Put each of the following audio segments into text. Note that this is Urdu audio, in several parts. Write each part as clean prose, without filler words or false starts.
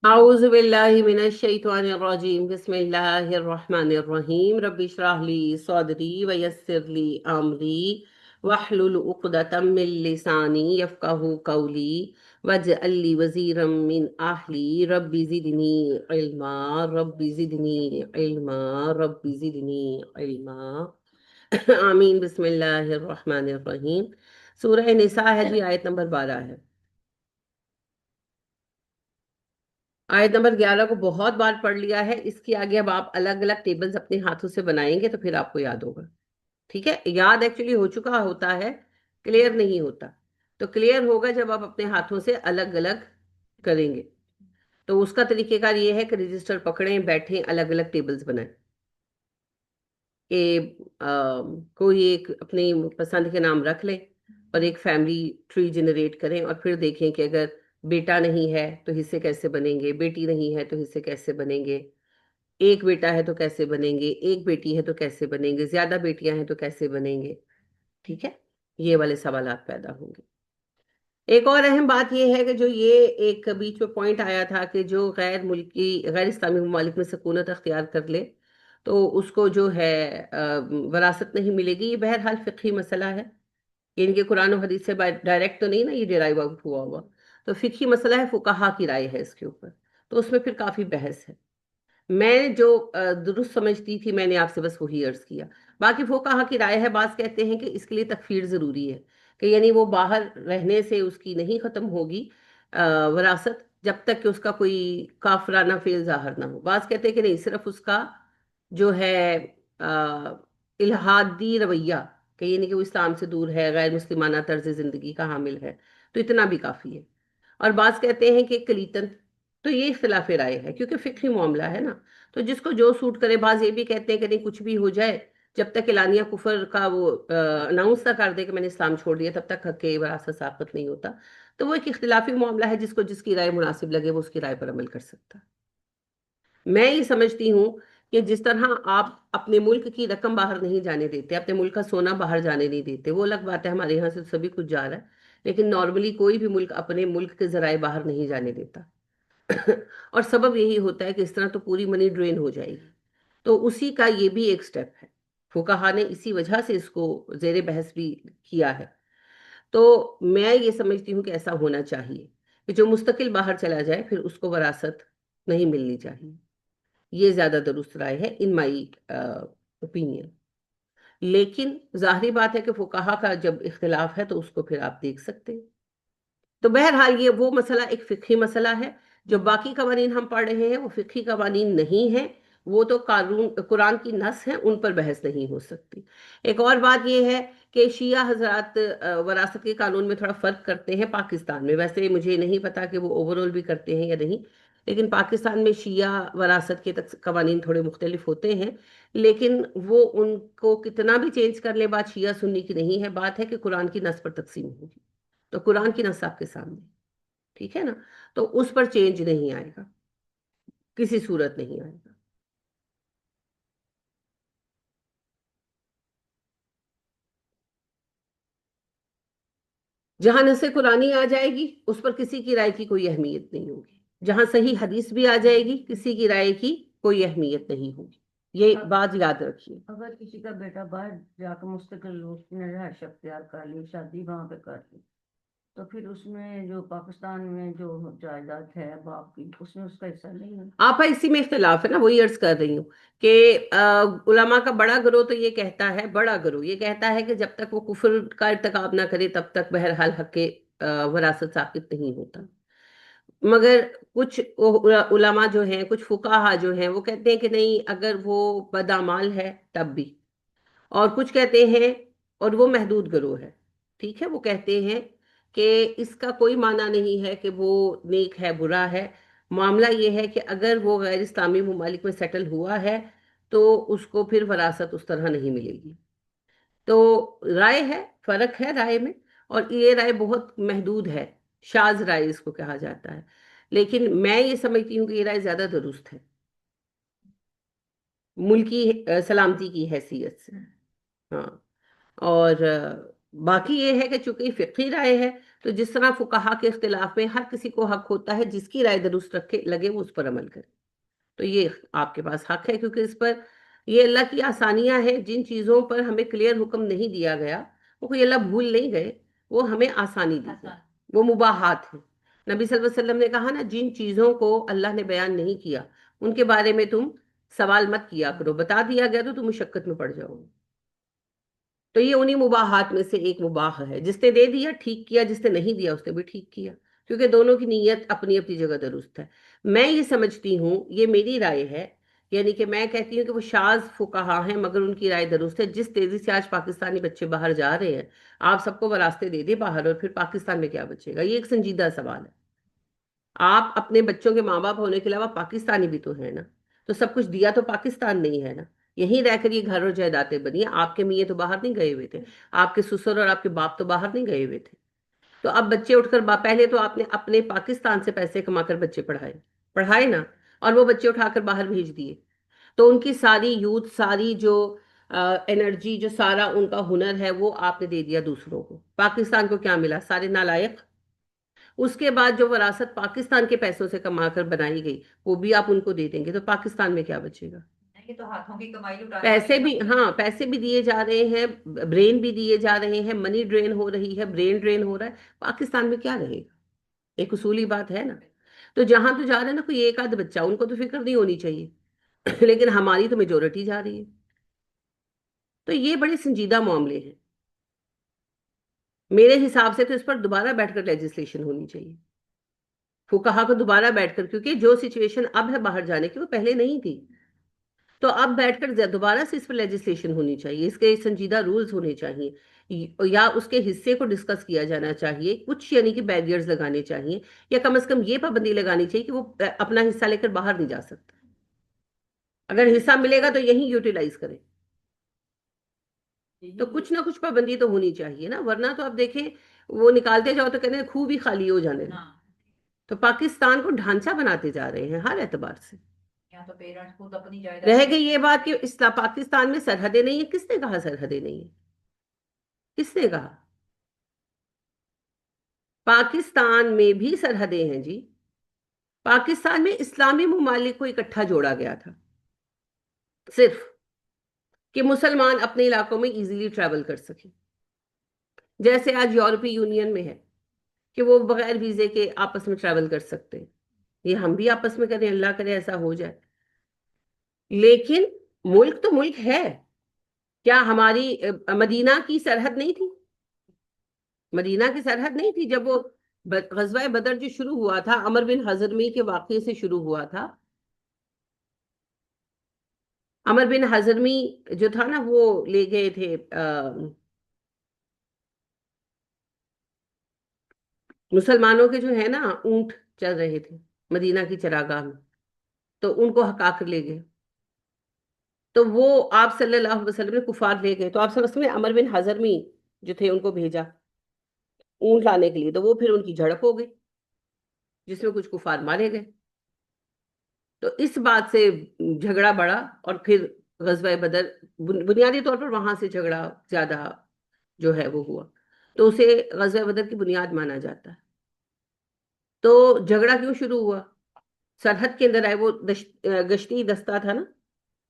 أعوذ بالله من الشيطان الرجيم بسم الله الرحمن الرحيم رب اشرح لي صدري ويسر لي أمري واحلل عقدة من لساني يفقهوا قولي واجعل لي وزيرا من أهلي رب زدني علما رب زدني علما رب زدني علما آمین بسم اللہ الرحمن الرحیم۔ سورہ نساء ہے جی، آیت نمبر 12 ہے۔ آیت نمبر 11 کو بہت بار پڑھ لیا ہے، اس کی آگے اب آپ الگ الگ ٹیبلز اپنے ہاتھوں سے بنائیں گے تو پھر آپ کو یاد ہوگا۔ ٹھیک ہے، یاد ایکچولی ہو چکا ہوتا ہے، کلیئر نہیں ہوتا۔ تو کلیئر ہوگا جب آپ اپنے ہاتھوں سے الگ الگ کریں گے۔ تو اس کا طریقہ کار یہ ہے کہ رجسٹر پکڑیں، بیٹھیں، الگ الگ ٹیبلز بنائیں کہ کوئی ایک اپنے پسند کے نام رکھ لیں اور ایک فیملی ٹری جنریٹ کریں، اور پھر دیکھیں کہ اگر بیٹا نہیں ہے تو حصے کیسے بنیں گے، بیٹی نہیں ہے تو حصے کیسے بنیں گے، ایک بیٹا ہے تو کیسے بنیں گے، ایک بیٹی ہے تو کیسے بنیں گے، زیادہ بیٹیاں ہیں تو کیسے بنیں گے۔ ٹھیک ہے، یہ والے سوالات پیدا ہوں گے۔ ایک اور اہم بات یہ ہے کہ جو یہ ایک بیچ میں پوائنٹ آیا تھا کہ جو غیر ملکی غیر اسلامی ممالک میں سکونت اختیار کر لے تو اس کو جو ہے وراثت نہیں ملے گی، یہ بہرحال فقہی مسئلہ ہے، یعنی کہ قرآن و حدیث سے ڈائریکٹ تو نہیں نا یہ ڈیرائیو آؤٹ ہوا ہوا، تو فقہی مسئلہ ہے، فقہا کی رائے ہے اس کے اوپر، تو اس میں پھر کافی بحث ہے۔ میں جو درست سمجھتی تھی میں نے آپ سے بس وہی عرض کیا۔ باقی فقہا کی رائے ہے، بعض کہتے ہیں کہ اس کے لیے تکفیر ضروری ہے، کہ یعنی وہ باہر رہنے سے اس کی نہیں ختم ہوگی وراثت جب تک کہ اس کا کوئی کافرانہ فعل ظاہر نہ ہو۔ بعض کہتے ہیں کہ نہیں، صرف اس کا جو ہے الحادی رویہ، کہ یعنی کہ وہ اسلام سے دور ہے، غیر مسلمانہ طرز زندگی کا حامل ہے، تو اتنا بھی کافی ہے۔ اور بعض کہتے ہیں کہ کلیتن، تو یہ اختلاف رائے ہے کیونکہ فقہی معاملہ ہے نا، تو جس کو جو سوٹ کرے۔ بعض یہ بھی کہتے ہیں کہ نہیں، کچھ بھی ہو جائے، جب تک اعلانیہ کفر کا وہ اناؤنس نہ کر دے کہ میں نے اسلام چھوڑ دیا، تب تک حق کے وراثت ثابت نہیں ہوتا۔ تو وہ ایک اختلافی معاملہ ہے، جس کو جس کی رائے مناسب لگے وہ اس کی رائے پر عمل کر سکتا ہے۔ میں یہ سمجھتی ہوں کہ جس طرح آپ اپنے ملک کی رقم باہر نہیں جانے دیتے، اپنے ملک کا سونا باہر جانے نہیں دیتے، وہ الگ بات ہے، ہمارے یہاں سے سبھی کچھ جا رہا ہے، لیکن نارملی کوئی بھی ملک اپنے ملک کے ذرائع باہر نہیں جانے دیتا۔ اور سبب یہی ہوتا ہے کہ اس طرح تو پوری منی ڈرین ہو جائے گی، تو اسی کا یہ بھی ایک سٹیپ ہے۔ فقہا نے اسی وجہ سے اس کو زیر بحث بھی کیا ہے۔ تو میں یہ سمجھتی ہوں کہ ایسا ہونا چاہیے کہ جو مستقل باہر چلا جائے پھر اس کو وراثت نہیں ملنی چاہیے، یہ زیادہ درست رائے ہے ان مائی اوپینین۔ لیکن ظاہری بات ہے کہ فقہا کا جب اختلاف ہے تو اس کو پھر آپ دیکھ سکتے ہیں۔ تو بہرحال یہ وہ مسئلہ ایک فقہی مسئلہ ہے، جو باقی قوانین ہم پڑھ رہے ہیں وہ فقہی قوانین نہیں ہیں، وہ تو قرآن کی نص ہیں، ان پر بحث نہیں ہو سکتی۔ ایک اور بات یہ ہے کہ شیعہ حضرات وراثت کے قانون میں تھوڑا فرق کرتے ہیں پاکستان میں، ویسے مجھے نہیں پتا کہ وہ اوورال بھی کرتے ہیں یا نہیں، لیکن پاکستان میں شیعہ وراثت کے قوانین تھوڑے مختلف ہوتے ہیں، لیکن وہ ان کو کتنا بھی چینج کر لے، بات شیعہ سنی کی نہیں ہے، بات ہے کہ قرآن کی نص پر تقسیم ہوگی، تو قرآن کی نص آپ کے سامنے، ٹھیک ہے نا، تو اس پر چینج نہیں آئے گا، کسی صورت نہیں آئے گا۔ جہاں نص قرآنی آ جائے گی اس پر کسی کی رائے کی کوئی اہمیت نہیں ہوگی، جہاں صحیح حدیث بھی آ جائے گی کسی کی رائے کی کوئی اہمیت نہیں ہوگی، یہ بات یاد رکھیے۔ اگر کسی کا بیٹا باہر جا کے مستقل اس نے رہائش اختیار کر لی، شادی وہاں پہ کر لی، تو پھر اس میں جو پاکستان میں جو جائیداد ہے باپ کی، اس میں اس کا حصہ نہیں ہے۔ آپا اسی میں اختلاف ہے نا، وہی عرض کر رہی ہوں کہ علماء کا بڑا گروہ تو یہ کہتا ہے، بڑا گروہ یہ کہتا ہے کہ جب تک وہ کفر کا ارتکاب نہ کرے تب تک بہرحال حق کے وراثت ثابت نہیں ہوتا، مگر کچھ علماء جو ہیں، کچھ فقہا جو ہیں، وہ کہتے ہیں کہ نہیں، اگر وہ بدعمال ہے تب بھی، اور کچھ کہتے ہیں، اور وہ محدود گروہ ہے، ٹھیک ہے، وہ کہتے ہیں کہ اس کا کوئی معنی نہیں ہے کہ وہ نیک ہے برا ہے، معاملہ یہ ہے کہ اگر وہ غیر اسلامی ممالک میں سیٹل ہوا ہے تو اس کو پھر وراثت اس طرح نہیں ملے گی۔ تو رائے ہے، فرق ہے رائے میں، اور یہ رائے بہت محدود ہے، شاذ رائے اس کو کہا جاتا ہے، لیکن میں یہ سمجھتی ہوں کہ یہ رائے زیادہ درست ہے ملکی سلامتی کی حیثیت سے۔ ہاں، اور باقی یہ ہے کہ چونکہ فقہی رائے ہے تو جس طرح فقہا کے اختلاف میں ہر کسی کو حق ہوتا ہے جس کی رائے درست رکھے لگے وہ اس پر عمل کرے، تو یہ آپ کے پاس حق ہے، کیونکہ اس پر یہ اللہ کی آسانیاں ہیں، جن چیزوں پر ہمیں کلیئر حکم نہیں دیا گیا وہ کوئی اللہ بھول نہیں گئے، وہ ہمیں آسانی دی ہے، وہ مباحات ہیں۔ نبی صلی اللہ علیہ وسلم نے کہا نا، جن چیزوں کو اللہ نے بیان نہیں کیا ان کے بارے میں تم سوال مت کیا کرو، بتا دیا گیا تو تم مشقت میں پڑ جاؤ گے۔ تو یہ انہی مباحات میں سے ایک مباح ہے، جس نے دے دیا ٹھیک کیا، جس نے نہیں دیا اس نے بھی ٹھیک کیا، کیونکہ دونوں کی نیت اپنی اپنی جگہ درست ہے۔ میں یہ سمجھتی ہوں، یہ میری رائے ہے، یعنی کہ میں کہتی ہوں کہ وہ شاذ فقہا ہیں مگر ان کی رائے درست ہے۔ جس تیزی سے آج پاکستانی بچے باہر جا رہے ہیں، آپ سب کو وہ راستے دے دے باہر، اور پھر پاکستان میں کیا بچے گا؟ یہ ایک سنجیدہ سوال ہے۔ آپ اپنے بچوں کے ماں باپ ہونے کے علاوہ پاکستانی بھی تو ہیں نا، تو سب کچھ دیا تو پاکستان نہیں ہے نا، یہیں رہ کر یہ گھر اور جائیدادیں بنی ہیں۔ آپ کے میاں تو باہر نہیں گئے ہوئے تھے، آپ کے سسر اور آپ کے باپ تو باہر نہیں گئے ہوئے تھے۔ تو اب بچے اٹھ کر پہلے تو آپ نے اپنے پاکستان سے پیسے کما کر بچے پڑھائے، پڑھائے نا، اور وہ بچے اٹھا کر باہر بھیج دیے، تو ان کی ساری یوتھ، ساری جو انرجی، جو سارا ان کا ہنر ہے، وہ آپ نے دے دیا دوسروں کو۔ پاکستان کو کیا ملا؟ سارے نالائق۔ اس کے بعد جو وراثت پاکستان کے پیسوں سے کما کر بنائی گئی وہ بھی آپ ان کو دے دیں گے، تو پاکستان میں کیا بچے گا؟ یہ تو ہاتھوں کی کمائی لٹانے پیسے والی بھی، ہاں پیسے بھی دیے جا رہے ہیں، برین بھی دیے جا رہے ہیں، منی ڈرین ہو رہی ہے، برین ڈرین ہو رہا ہے، پاکستان میں کیا رہے گا؟ ایک اصولی بات ہے نا۔ تو جہاں تو جا رہے ہیں نا کوئی ایک آدھ بچہ، ان کو تو فکر نہیں ہونی چاہیے لیکن ہماری تو میجورٹی جا رہی ہے، تو یہ بڑے سنجیدہ معاملے ہیں۔ میرے حساب سے تو اس پر دوبارہ بیٹھ کر لیجسلیشن ہونی چاہیے، فقہا کو دوبارہ بیٹھ کر، کیونکہ جو سچویشن اب ہے باہر جانے کی وہ پہلے نہیں تھی، تو اب بیٹھ کر دوبارہ سے اس پر لیجسلیشن ہونی چاہیے، اس کے سنجیدہ رولز ہونے چاہیے، یا اس کے حصے کو ڈسکس کیا جانا چاہیے، کچھ یعنی کہ بیریئرز لگانے چاہیے، یا کم از کم یہ پابندی لگانی چاہیے کہ وہ اپنا حصہ لے کر باہر نہیں جا سکتا، اگر حصہ ملے گا تو یہیں یوٹیلائز کرے۔ تو کچھ نہ کچھ پابندی تو ہونی چاہیے نا، ورنہ تو آپ دیکھیں وہ نکالتے جاؤ تو کہتے ہیں خوب ہی خالی ہو جانے دیں۔ تو پاکستان کو ڈھانچہ بناتے جا رہے ہیں ہر اعتبار سے۔ یہاں تو پیرنٹس خود اپنی جائیداد رہ گئی یہ بات کہ پاکستان میں سرحدیں نہیں ہیں، کس نے کہا سرحدیں نہیں ہیں؟ کس نے کہا؟ پاکستان میں بھی سرحدیں ہیں جی، پاکستان میں اسلامی ممالک کو اکٹھا جوڑا گیا تھا، صرف کہ مسلمان اپنے علاقوں میں ایزیلی ٹریول کر سکیں، جیسے آج یورپی یونین میں ہے کہ وہ بغیر ویزے کے آپس میں ٹریول کر سکتے ہیں، یہ ہم بھی آپس میں کریں، اللہ کرے ایسا ہو جائے۔ لیکن ملک تو ملک ہے، کیا ہماری مدینہ کی سرحد نہیں تھی؟ مدینہ کی سرحد نہیں تھی جب وہ غزوہ بدر جو شروع ہوا تھا، عمر بن حضرمی کے واقعے سے شروع ہوا تھا۔ عمر بن حضرمی جو تھا نا، وہ لے گئے تھے مسلمانوں کے جو ہے نا اونٹ چل رہے تھے مدینہ کی چراگاہ میں، تو ان کو ہکا کر لے گئے، تو وہ آپ صلی اللہ علیہ وسلم نے کفار لے گئے، تو آپ صلی اللہ علیہ وسلم نے عمر بن حضرمی جو تھے ان کو بھیجا اونٹ لانے کے لیے، تو وہ پھر ان کی جھڑپ ہو گئی جس میں کچھ کفار مارے گئے، تو اس بات سے جھگڑا بڑھا، اور پھر غزوہ بدر بنیادی طور پر وہاں سے جھگڑا زیادہ جو ہے وہ ہوا، تو اسے غزوہ بدر کی بنیاد مانا جاتا ہے۔ تو جھگڑا کیوں شروع ہوا؟ سرحد کے اندر آئے، وہ گشتی دستہ تھا نا،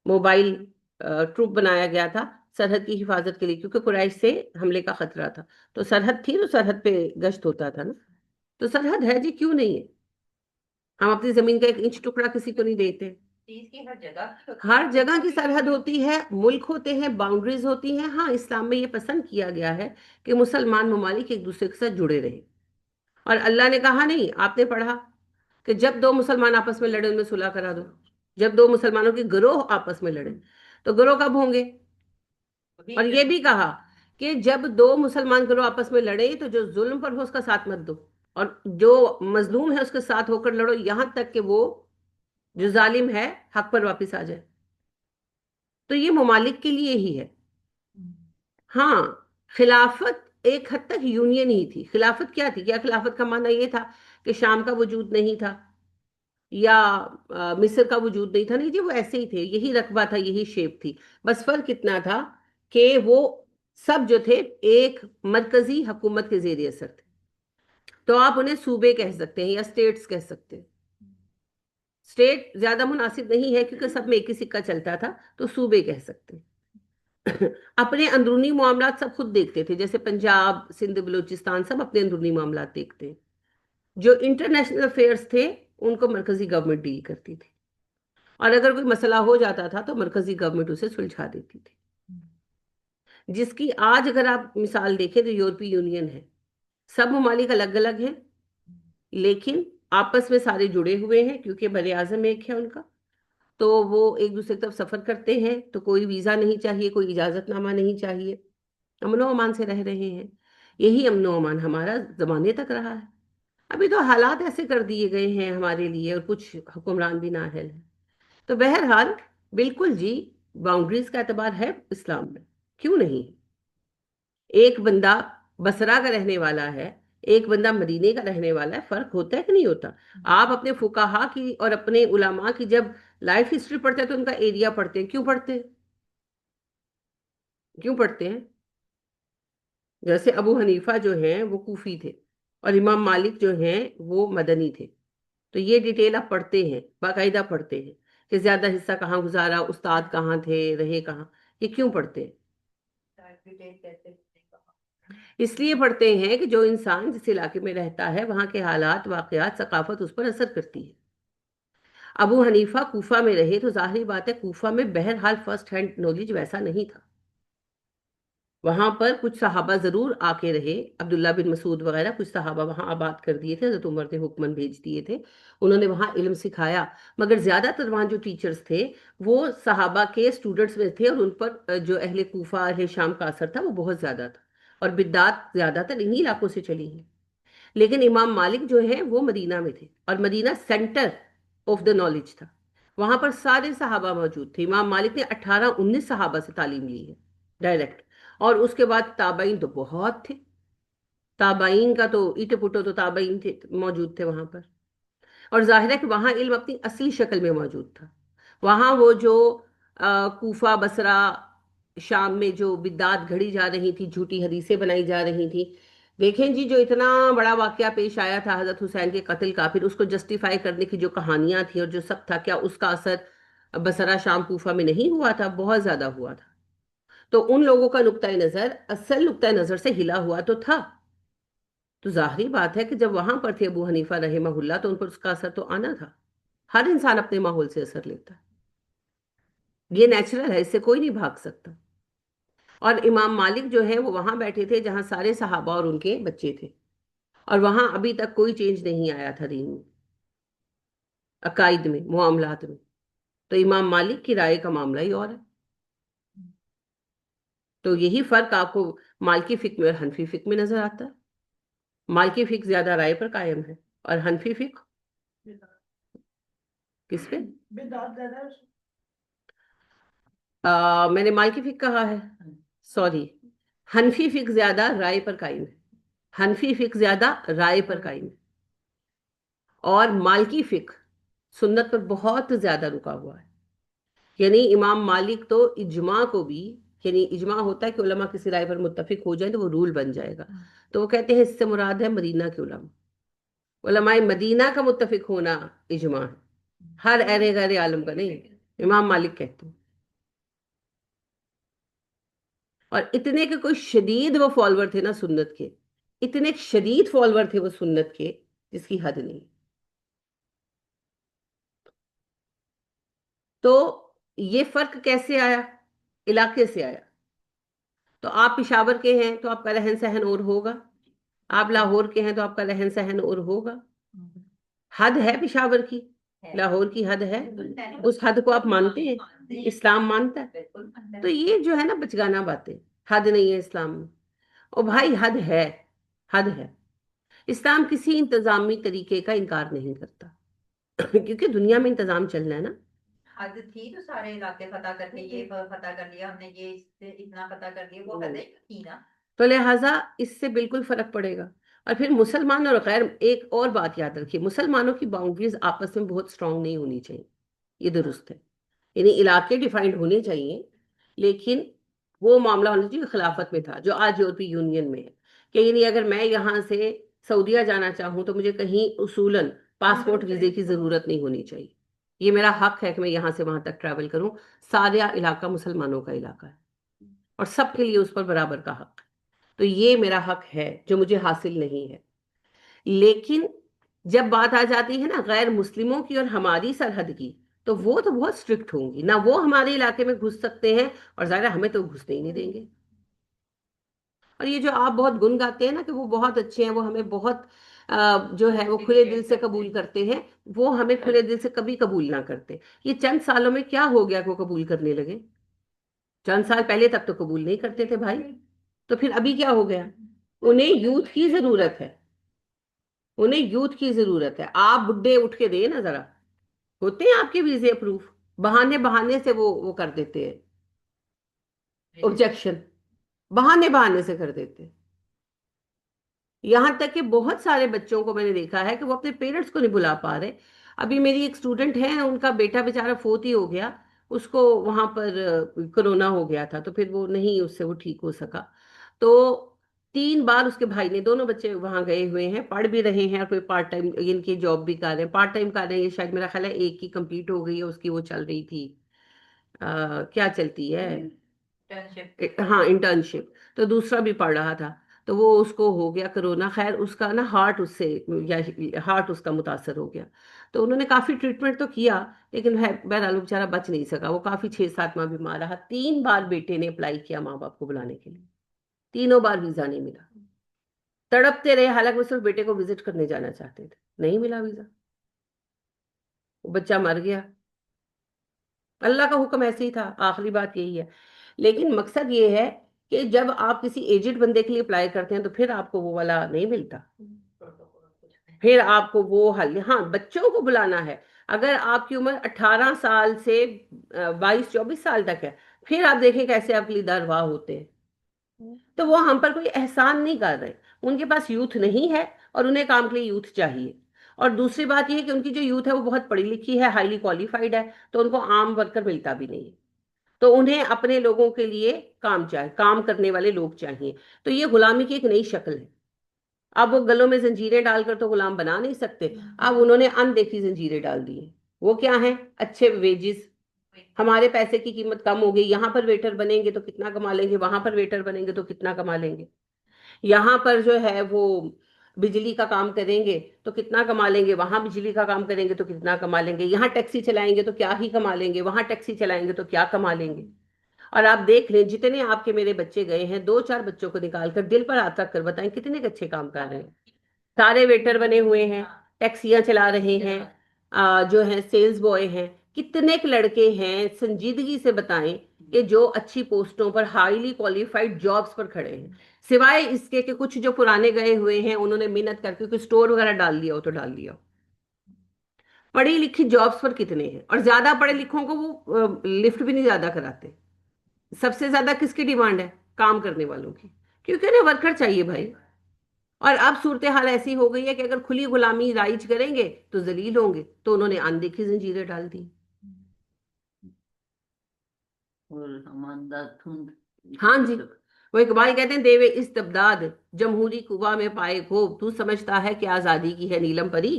موبائل ٹروپ بنایا گیا تھا سرحد کی حفاظت کے لیے، کیونکہ قریش سے حملے کا خطرہ تھا، تو سرحد تھی تو سرحد پہ گشت ہوتا تھا نا، تو سرحد ہے جی، کیوں نہیں ہے؟ ہم اپنی زمین کا ایک انچ ٹکڑا کسی کو نہیں دیتے؟ چیز کی ہر جگہ ہر جگہ کی سرحد ہوتی ہے، ملک ہوتے ہیں، باؤنڈریز ہوتی ہیں۔ ہاں اسلام میں یہ پسند کیا گیا ہے کہ مسلمان ممالک ایک دوسرے کے ساتھ جڑے رہیں، اور اللہ نے کہا نہیں، آپ نے پڑھا کہ جب دو مسلمان آپس میں لڑے ان میں صلح کرا دو، جب دو مسلمانوں کے گروہ آپس میں لڑے تو گروہ کب ہوں گے؟ اور یہ بھی کہا کہ جب دو مسلمان گروہ آپس میں لڑے تو جو ظلم پر ہو اس کا ساتھ مت دو، اور جو مظلوم ہے اس کے ساتھ ہو کر لڑو، یہاں تک کہ وہ جو ظالم ہے حق پر واپس آ جائے۔ تو یہ ممالک کے لیے ہی ہے۔ ہاں خلافت ایک حد تک یونین ہی تھی۔ خلافت کیا تھی؟ کیا خلافت کا معنی یہ تھا کہ شام کا وجود نہیں تھا یا مصر کا وجود نہیں تھا؟ نہیں جی، وہ ایسے ہی تھے، یہی رقبہ تھا، یہی شیپ تھی، بس فرق اتنا تھا کہ وہ سب جو تھے ایک مرکزی حکومت کے زیر اثر تھے، تو آپ انہیں صوبے کہہ سکتے ہیں یا اسٹیٹس کہہ سکتے ہیں. اسٹیٹ زیادہ مناسب نہیں ہے کیونکہ سب میں ایک ہی سکہ چلتا تھا، تو صوبے کہہ سکتے ہیں. اپنے اندرونی معاملات سب خود دیکھتے تھے، جیسے پنجاب، سندھ، بلوچستان سب اپنے اندرونی معاملات دیکھتے ہیں. جو انٹرنیشنل افیئرس تھے ان کو مرکزی گورنمنٹ ڈیل کرتی تھی، اور اگر کوئی مسئلہ ہو جاتا تھا تو مرکزی گورنمنٹ اسے سلجھا دیتی تھی. جس کی آج اگر آپ مثال دیکھیں تو یورپی یونین ہے. سب ممالک الگ الگ ہیں لیکن آپس میں سارے جڑے ہوئے ہیں کیونکہ بر اعظم ایک ہے ان کا. تو وہ ایک دوسرے کی طرف سفر کرتے ہیں تو کوئی ویزا نہیں چاہیے، کوئی اجازت نامہ نہیں چاہیے، امن و امان سے رہ رہے ہیں. یہی امن و امان ہمارا زمانے تک رہا ہے. ابھی تو حالات ایسے کر دیے گئے ہیں ہمارے لیے، اور کچھ حکمران بھی نااہل ہیں. تو بہرحال بالکل جی، باؤنڈریز کا اعتبار ہے اسلام میں، کیوں نہیں. ایک بندہ بصرہ کا رہنے والا ہے، ایک بندہ مدینے کا رہنے والا ہے، فرق ہوتا ہے کہ نہیں ہوتا؟ آپ اپنے فقہا کی اور اپنے علماء کی جب لائف ہسٹری پڑھتے ہیں تو ان کا ایریا پڑھتے ہیں. کیوں پڑھتے ہیں؟ کیوں پڑھتے ہیں؟ جیسے ابو حنیفہ جو ہیں وہ کوفی تھے، اور امام مالک جو ہیں وہ مدنی تھے. تو یہ ڈیٹیل آپ پڑھتے ہیں، باقاعدہ پڑھتے ہیں کہ زیادہ حصہ کہاں گزارا، استاد کہاں تھے، رہے کہاں. یہ کیوں پڑھتے ہیں؟ اس لیے پڑھتے ہیں کہ جو انسان جس علاقے میں رہتا ہے وہاں کے حالات، واقعات، ثقافت اس پر اثر کرتی ہے. ابو حنیفہ کوفہ میں رہے تو ظاہری بات ہے کوفہ میں بہرحال فرسٹ ہینڈ نالج ویسا نہیں تھا. وہاں پر کچھ صحابہ ضرور آ کے رہے، عبداللہ بن مسعود وغیرہ کچھ صحابہ وہاں آباد کر دیے تھے، حضرت عمر نے حکمن بھیج دیے تھے، انہوں نے وہاں علم سکھایا. مگر زیادہ تر وہاں جو ٹیچرز تھے وہ صحابہ کے اسٹوڈنٹس میں تھے، اور ان پر جو اہل کوفہ، اہل شام کا اثر تھا وہ بہت زیادہ تھا، اور بدعات زیادہ تر انہی علاقوں سے چلی ہیں. لیکن امام مالک جو ہیں وہ مدینہ میں تھے، اور مدینہ سینٹر آف دا نالج تھا. وہاں پر سارے صحابہ موجود تھے. امام مالک نے 18-19 صحابہ سے تعلیم لی ہے ڈائریکٹ. اور اس کے بعد تابعین تو بہت تھے. تابعین کا تو ایٹے پٹو تو تابعین تھے، موجود تھے وہاں پر. اور ظاہر ہے کہ وہاں علم اپنی اصلی شکل میں موجود تھا. وہاں وہ جو کوفہ، بصرہ، شام میں جو بدعات گھڑی جا رہی تھی، جھوٹی حدیثیں بنائی جا رہی تھی. دیکھیں جی، جو اتنا بڑا واقعہ پیش آیا تھا حضرت حسین کے قتل کا، پھر اس کو جسٹیفائی کرنے کی جو کہانیاں تھیں اور جو سب تھا، کیا اس کا اثر بصرہ، شام، کوفہ میں نہیں ہوا تھا؟ بہت زیادہ ہوا تھا. تو ان لوگوں کا نقطۂ نظر اصل نقطۂ نظر سے ہلا ہوا تو تھا. تو ظاہری بات ہے کہ جب وہاں پر تھے ابو حنیفہ رحمہ اللہ تو ان پر اس کا اثر تو آنا تھا. ہر انسان اپنے ماحول سے اثر لیتا ہے، یہ نیچرل ہے، اس سے کوئی نہیں بھاگ سکتا. اور امام مالک جو ہے وہ وہاں بیٹھے تھے جہاں سارے صحابہ اور ان کے بچے تھے، اور وہاں ابھی تک کوئی چینج نہیں آیا تھا دین میں، عقائد میں، معاملات میں. تو امام مالک کی رائے کا معاملہ ہی اور ہے. تو یہی فرق آپ کو مالکی فقہ میں اور حنفی فقہ میں نظر آتا ہے. مالکی فقہ زیادہ رائے پر قائم ہے، اور حنفی فقہ کس پہ؟ میں نے مالکی فقہ کہا ہے، سوری. حنفی فقہ زیادہ رائے پر قائم ہے. حنفی فقہ زیادہ رائے پر قائم ہے، اور مالکی فقہ سنت پر بہت زیادہ رکا ہوا ہے. یعنی امام مالک تو اجماع کو بھی، یعنی اجماع ہوتا ہے کہ علماء کسی رائے پر متفق ہو جائیں تو وہ رول بن جائے گا. تو وہ کہتے ہیں اس سے مراد ہے مدینہ کے علماء. علماء مدینہ کا متفق ہونا اجماع ہے، ہر اہل غیر عالم کا نہیں. امام مالک کہتے ہیں. اور اتنے کے کوئی شدید وہ فالوور تھے نا سنت کے، اتنے شدید فالوور تھے وہ سنت کے جس کی حد نہیں. تو یہ فرق کیسے آیا؟ علاقے سے آیا. تو آپ پشاور کے ہیں تو آپ کا رہن سہن اور ہوگا، آپ لاہور کے ہیں تو آپ کا رہن سہن اور ہوگا. حد ہے پشاور کی، لاہور کی حد ہے، اس حد کو آپ مانتے ہیں؟ اسلام مانتا ہے. تو یہ جو ہے نا بچگانا باتیں، حد نہیں ہے اسلام میں. او بھائی حد ہے، حد ہے. اسلام کسی انتظامی طریقے کا انکار نہیں کرتا کیونکہ دنیا میں انتظام چلنا ہے نا. حد تھی تو سارے علاقے فتح کر کے، یہ فتح کر لیا ہم نے، یہ اس سے اتنا فتح کر لیا، وہ حد تھی نا. تو لہٰذا اس سے بالکل فرق پڑے گا. اور پھر مسلمان اور غیر، ایک اور بات یاد رکھیے، مسلمانوں کی باؤنڈریز آپس میں بہت اسٹرانگ نہیں ہونی چاہیے، یہ درست ہے. یعنی علاقے ڈیفائنڈ ہونے چاہیے، لیکن وہ معاملہ ہونا چاہیے خلافت میں تھا جو آج یورپی یونین میں ہے. کہ یعنی اگر میں یہاں سے سعودیہ جانا چاہوں تو مجھے کہیں اصولاً پاسپورٹ ویزے کی ضرورت نہیں ہونی چاہیے. یہ میرا حق ہے کہ میں یہاں سے وہاں تک ٹریول کروں. سارا علاقہ مسلمانوں کا علاقہ ہے اور سب کے لیے اس پر برابر کا حق ہے. تو یہ میرا حق ہے جو مجھے حاصل نہیں ہے. لیکن جب بات آ جاتی ہے نا غیر مسلموں کی اور ہماری سرحد کی، تو وہ تو بہت اسٹرکٹ ہوں گی. نہ وہ ہمارے علاقے میں گھس سکتے ہیں، اور ظاہر ہے ہمیں تو گھسنے ہی نہیں دیں گے. اور یہ جو آپ بہت گن گاتے ہیں نا کہ وہ بہت اچھے ہیں، وہ ہمیں بہت جو ہے وہ کھلے دل سے قبول کرتے ہیں، وہ ہمیں کھلے دل سے کبھی قبول نہ کرتے. یہ چند سالوں میں کیا ہو گیا کہ وہ قبول کرنے لگے؟ چند سال پہلے تک تو قبول نہیں کرتے تھے بھائی. تو پھر ابھی کیا ہو گیا؟ انہیں یوتھ کی ضرورت ہے. انہیں یوتھ کی ضرورت ہے. آپ بڈھے اٹھ کے دیں نا ذرا، ہوتے ہیں آپ کے ویزے اپروف؟ بہانے بہانے سے وہ کر دیتے ہیں آبجیکشن، بہانے بہانے سے کر دیتے ہیں. یہاں تک کہ بہت سارے بچوں کو میں نے دیکھا ہے کہ وہ اپنے پیرنٹس کو نہیں بلا پا رہے. ابھی میری ایک اسٹوڈنٹ ہے، ان کا بیٹا بیچارہ فوت ہی ہو گیا. اس کو وہاں پر کرونا ہو گیا تھا، تو پھر وہ نہیں، اس سے وہ ٹھیک ہو سکا. تو 3 بار اس کے بھائی نے، دونوں بچے وہاں گئے ہوئے ہیں، پڑھ بھی رہے ہیں اور کوئی پارٹ ٹائم ان کی جاب بھی کر رہے ہیں. پارٹ ٹائم کر رہے ہیں، یہ شاید میرا خیال ہے ایک کی کمپلیٹ ہو گئی ہے، اس کی وہ چل رہی تھی کیا چلتی ہے، ہاں انٹرنشپ. تو دوسرا بھی پڑھ رہا تھا. تو وہ اس کو ہو گیا کرونا. خیر اس کا نا ہارٹ اس سے، یا ہارٹ اس کا متاثر ہو گیا. تو انہوں نے کافی ٹریٹمنٹ تو کیا، لیکن بہرحال وہ بیچارہ بچ نہیں سکا. وہ کافی 6-7 ماہ بیمار رہا. 3 بار بیٹے نے اپلائی کیا ماں باپ کو بلانے کے لیے، تینوں بار ویزا نہیں ملا. تڑپتے رہے، حالانکہ وہ صرف بیٹے کو وزٹ کرنے جانا چاہتے تھے، نہیں ملا ویزا. وہ بچہ مر گیا. اللہ کا حکم ایسے ہی تھا. آخری بات یہی ہے. لیکن مقصد یہ ہے کہ جب آپ کسی ایجڈ بندے کے لیے اپلائی کرتے ہیں تو پھر آپ کو وہ والا نہیں ملتا. پھر آپ کو وہ حل، ہاں بچوں کو بلانا ہے. اگر آپ کی عمر 18 سال سے 22-24 سال تک ہے، پھر آپ دیکھیں کیسے آپ کے لیے درواہ ہوتے ہیں. تو وہ ہم پر کوئی احسان نہیں کر رہے. ان کے پاس یوتھ نہیں ہے اور انہیں کام کے لیے یوتھ چاہیے. اور دوسری بات یہ ہے کہ ان کی جو یوتھ ہے وہ بہت پڑھی لکھی ہے، ہائیلی کوالیفائڈ ہے، تو ان کو عام ورکر ملتا بھی نہیں ہے. تو انہیں اپنے لوگوں کے لیے کام چاہیے، کام کرنے والے لوگ چاہیے. تو یہ غلامی کی ایک نئی شکل ہے. اب وہ گلوں میں زنجیریں ڈال کر تو غلام بنا نہیں سکتے. اب انہوں نے اندیکھی زنجیریں ڈال دی ہیں. وہ کیا ہیں؟ اچھے ویجز. ہمارے پیسے کی قیمت کم ہو گئی. یہاں پر ویٹر بنیں گے تو کتنا کما لیں گے، وہاں پر ویٹر بنیں گے تو کتنا کما لیں گے. یہاں پر جو ہے وہ بجلی کا کام کریں گے تو کتنا کما لیں گے، وہاں بجلی کا کام کریں گے تو کتنا کما لیں گے. یہاں ٹیکسی چلائیں گے تو کیا ہی کما لیں گے، وہاں ٹیکسی چلائیں گے تو کیا کما لیں گے. اور آپ دیکھ لیں جتنے آپ کے میرے بچے گئے ہیں، 2-4 بچوں کو نکال کر دل پر ہاتھ رکھ کر بتائیں کتنے اچھے کام کر رہے ہیں. سارے ویٹر بنے ہوئے ہیں، ٹیکسیاں چلا رہے ہیں، جو ہیں سیلز بوائے ہیں. کتنے لڑکے ہیں سنجیدگی سے بتائیں کہ جو اچھی پوسٹوں پر، ہائیلی کوالیفائڈ جابز پر کھڑے ہیں. سوائے اس کے کہ کچھ جو پرانے گئے ہوئے ہیں انہوں نے محنت کر کے کوئی سٹور وغیرہ ڈال لیا ہو تو ڈال لیا ہو. پڑھی لکھی جابز پر کتنے ہیں؟ اور زیادہ پڑھے لکھوں کو وہ لفٹ بھی نہیں زیادہ کراتے. سب سے زیادہ کس کی ڈیمانڈ ہے؟ کام کرنے والوں کی، کیونکہ انہیں ورکر چاہیے بھائی. اور اب صورتحال ایسی ہو گئی ہے کہ اگر کھلی غلامی رائج کریں گے تو ذلیل ہوں گے. تو انہوں نے اندیکھی زنجیریں ڈال دی. اور ہماندہ دھند. ہاں جی، وہ اقبال کہتے ہیں دیوے استبداد جمہوری قوا میں پائے کو، تو سمجھتا ہے کہ آزادی کی ہے نیلم پری.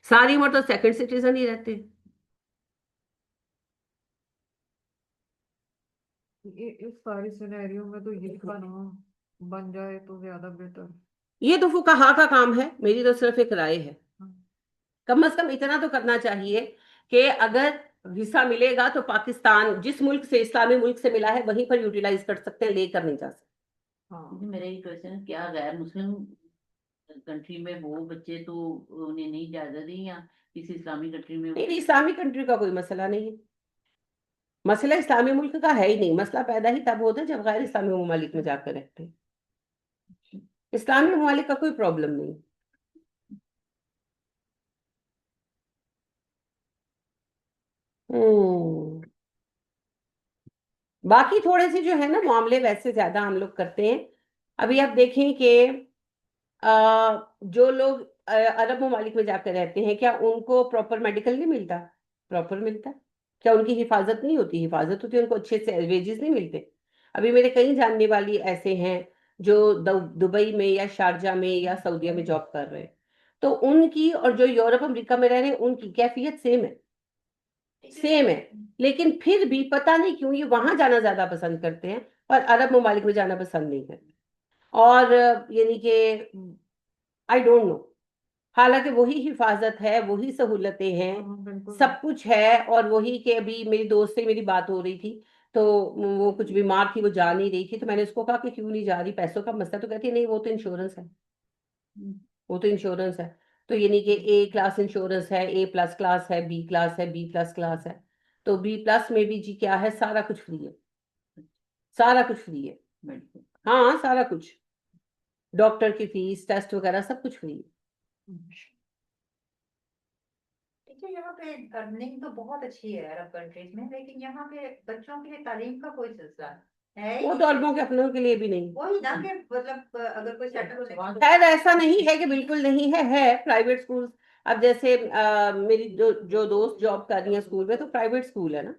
ساری عمر تو سیکنڈ سٹیزن ہی رہتے. اس ساری سینیریو میں تو یہ بنا بن جائے تو زیادہ بہتر. یہ تو فقہا کا کام ہے، میری تو صرف ایک رائے ہے. کم از کم اتنا تو کرنا چاہیے کہ اگر ویزا ملے گا تو پاکستان جس ملک سے، اسلامی ملک سے ملا ہے، وہیں پر یوٹیلائز کر سکتے ہیں، لے کر نہیں جا سکتے. میرا یہ کوشچن ہے، کیا غیر مسلم کنٹری میں وہ بچے تو انہیں نہیں اجازت دی، یا کسی اسلامی کنٹری میں؟ نہیں، اسلامی کنٹری کا کوئی مسئلہ نہیں ہے. مسئلہ اسلامی ملک کا ہے ہی نہیں. مسئلہ پیدا ہی تب ہوتا ہے جب غیر اسلامی ممالک میں جا کر رہتے ہیں. اسلامی ممالک کا کوئی پرابلم نہیں. باقی تھوڑے سے جو ہے نا معاملے ویسے زیادہ ہم لوگ کرتے ہیں. ابھی آپ دیکھیں کہ جو لوگ عرب ممالک میں جا کر رہتے ہیں، کیا ان کو پراپر میڈیکل نہیں ملتا؟ پراپر ملتا. کیا ان کی حفاظت نہیں ہوتی؟ حفاظت ہوتی ہے. ان کو اچھے سے ویجز نہیں ملتے. ابھی میرے کئی جاننے والی ایسے ہیں جو دبئی میں یا شارجہ میں یا سعودیہ میں جاب کر رہے ہیں، تو ان کی اور جو یورپ امریکہ میں رہ رہے ہیں ان کی کیفیت سیم ہے، سیم ہے. لیکن پھر بھی پتہ نہیں کیوں یہ وہاں جانا زیادہ پسند کرتے ہیں اور عرب ممالک میں جانا پسند نہیں کرتے. اور یعنی کہ آئی ڈونٹ نو، حالانکہ وہی حفاظت ہے، وہی سہولتیں ہیں، ہاں بالکل. سب کچھ ہے. اور وہی کہ ابھی میری دوست سے میری بات ہو رہی تھی تو وہ کچھ بیمار تھی، وہ جا نہیں رہی تھی، تو میں نے اس کو کہا کہ کیوں نہیں جا رہی، پیسوں کا مسئلہ؟ تو کہتی ہے نہیں وہ تو انشورنس ہے، وہ تو انشورنس ہے. تو یعنی کہ اے کلاس انشورنس ہے، اے پلس کلاس ہے، بی کلاس ہے، بی پلس کلاس ہے. تو بی پلس میں بھی جی کیا ہے، سارا کچھ فری ہے، سارا کچھ فری ہے. ہاں سارا کچھ، ڈاکٹر کی فیس، ٹیسٹ وغیرہ سب کچھ فری ہے. دیکھیے یہاں پہ ارننگ تو بہت اچھی ہے عرب کنٹریز میں، لیکن یہاں پہ بچوں کے لیے تعلیم کا کوئی سلسلہ ہے ہی وہ نہیں. تو عربوں کے اپنوں کے لیے بھی نہیں. وہی نا کہ مطلب اگر کوئی سیٹل ہونے کی خیر ایسا نہیں ہے کہ بالکل نہیں ہے، ہے پرائیویٹ اسکول. اب جیسے میری جو دوست جاب کر رہی ہیں اسکول میں، تو پرائیویٹ اسکول ہے نا.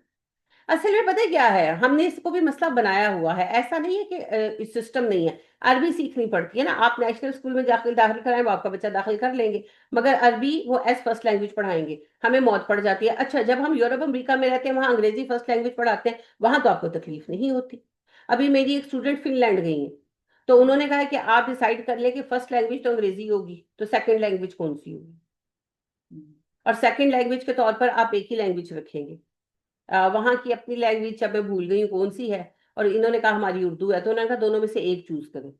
اصل میں پتہ کیا ہے، ہم نے اس کو بھی مسئلہ بنایا ہوا ہے، ایسا نہیں ہے کہ سسٹم نہیں ہے. عربی سیکھنی پڑتی ہے نا. آپ نیشنل اسکول میں داخل کرائیں، وہ آپ کا بچہ داخل کر لیں گے، مگر عربی وہ ایز فرسٹ لینگویج پڑھائیں گے. ہمیں موت پڑ جاتی ہے. اچھا جب ہم یورپ امریکہ میں رہتے ہیں، وہاں انگریزی فرسٹ لینگویج پڑھاتے ہیں، وہاں تو آپ کو تکلیف نہیں ہوتی. ابھی میری ایک اسٹوڈنٹ فن لینڈ گئی ہیں، تو انہوں نے کہا کہ آپ ڈیسائیڈ کر لیں کہ فرسٹ لینگویج تو انگریزی ہوگی، تو سیکنڈ لینگویج کون سی ہوگی، اور سیکنڈ لینگویج کے طور پر آپ ایک ہی لینگویج رکھیں گے. وہاں کی اپنی لینگویج اب میں بھول گئی ہوں کون سی ہے، اور انہوں نے کہا ہماری اردو ہے، تو انہوں نے کہا دونوں میں سے ایک چوز کریں.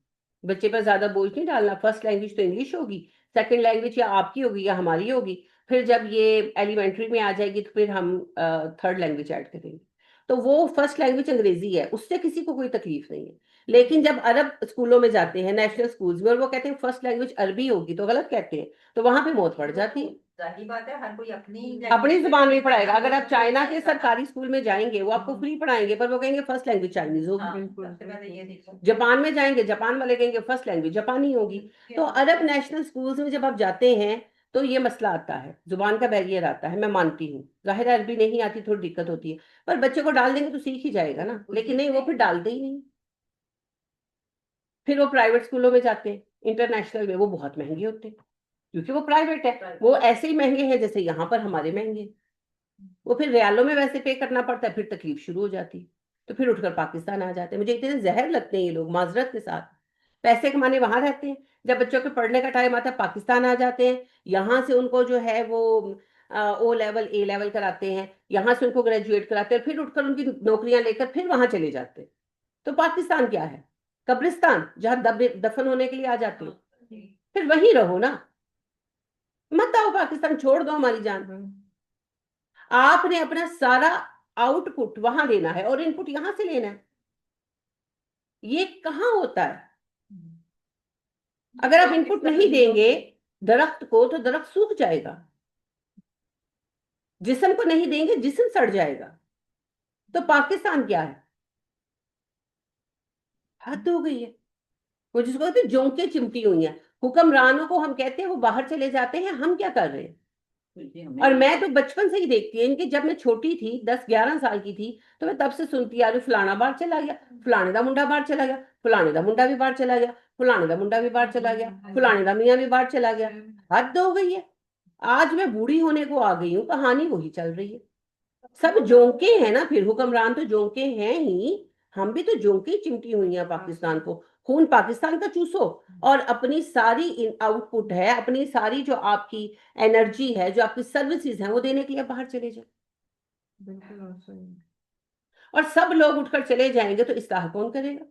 بچے پر زیادہ بوجھ نہیں ڈالنا. فرسٹ لینگویج تو انگلش ہوگی، سیکنڈ لینگویج یا آپ کی ہوگی یا ہماری ہوگی. پھر جب یہ ایلیمنٹری میں آ جائے گی تو پھر ہم تھرڈ لینگویج ایڈ کریں گے. تو وہ فرسٹ لینگویج انگریزی ہے، اس سے کسی کو کوئی تکلیف نہیں ہے. لیکن جب عرب اسکولوں میں جاتے ہیں، نیشنل اسکولز میں، اور وہ کہتے ہیں فرسٹ لینگویج عربی ہوگی، تو غلط کہتے ہیں. تو وہاں پہ موت پڑ جاتی ہے. ظاہری بات ہے، ہر کوئی اپنی اپنی زبان میں پڑھائے گا. اگر آپ چائنا کے سرکاری اسکول میں جائیں گے، وہ آپ کو فری پڑھائیں گے، پر وہ کہیں گے فرسٹ لینگویج چائنیز ہوگی. بالکل سب سے پہلے یہ دیکھو. جاپان میں جائیں گے، جاپان والے کہیں گے فرسٹ لینگویج جاپانی ہوگی. تو عرب نیشنل اسکولز میں جب آپ جاتے ہیں تو یہ مسئلہ آتا ہے، زبان کا بیریئر آتا ہے. میں مانتی ہوں ظاہر ہے عربی نہیں آتی، تھوڑی دقت ہوتی ہے، پر بچے کو ڈال دیں گے تو سیکھ ہی جائے گا نا. لیکن نہیں، وہ پھر ڈالتے ہی نہیں. پھر وہ پرائیویٹ اسکولوں میں جاتے ہیں، انٹرنیشنل میں، وہ بہت مہنگے ہوتے ہیں کیونکہ وہ پرائیویٹ ہے. وہ ایسے ہی مہنگے ہیں جیسے یہاں پر ہمارے مہنگے ہیں. وہ پھر ریالوں میں ویسے پے کرنا پڑتا ہے، پھر تکلیف شروع ہو جاتی ہے. تو پھر اٹھ کر پاکستان آ جاتے ہیں. مجھے اتنے زہر لگتے ہیں یہ لوگ، معذرت کے ساتھ. پیسے کمانے وہاں رہتے ہیں، جب بچوں کے پڑھنے کا ٹائم آتا ہے پاکستان آ جاتے ہیں. یہاں سے ان کو جو ہے وہ او لیول اے لیول کراتے ہیں، یہاں سے ان کو گریجویٹ کراتے ہیں، پھر اٹھ کر ان کی نوکریاں لے کر پھر وہاں چلے جاتے ہیں. تو پاکستان کیا ہے؟ قبرستان جہاں دفن ہونے کے لیے آ جاتے ہیں. پھر وہیں رہو نا، مت آؤ پاکستان، چھوڑ دو ہماری جان. آپ نے اپنا سارا آؤٹ پٹ وہاں دینا ہے اور ان پٹ یہاں سے لینا ہے. یہ کہاں ہوتا ہے؟ اگر آپ ان پٹ نہیں دیں گے درخت کو تو درخت سوکھ جائے گا. جسم کو نہیں دیں گے جسم سڑ جائے گا. تو پاکستان کیا ہے؟ حد ہو گئی ہے. وہ جس کو کہتے ہیں جونکیں چمٹی ہوئی ہیں. حکمرانوں کو ہم کہتے ہیں وہ باہر چلے جاتے ہیں، ہم کیا کر رہے ہیں؟ اور میں تو بچپن سے ہی دیکھتی ہوں ان کی، جب میں چھوٹی تھی 10-11 سال کی تھی تو میں تب سے سنتی آ رہی فلانا باہر چلا گیا، فلانے دا منڈا باہر چلا گیا، فلانے دا منڈا بھی باہر چلا گیا، فلانے دا منڈا بھی باہر چلا گیا، فلانے دا میاں بھی باہر چلا گیا. حد ہو گئی ہے. آج میں بوڑھی ہونے کو آ گئی ہوں، کہانی وہی چل رہی ہے. سب جونکے ہیں نا، پھر حکمران تو جونکے ہیں ہی. ہم بھی تو جونکے چمٹی ہوئی ہیں پاکستان کو. خون پاکستان کا چوسو اور اپنی ساری آؤٹ پٹ ہے، اپنی ساری جو آپ کی انرجی ہے، جو آپ کی سروسز ہیں، وہ دینے کے لیے باہر چلے جائیں. بالکل اور صحیح. اور سب لوگ اٹھ کر چلے جائیں گے تو اصلاح کون کرے گا؟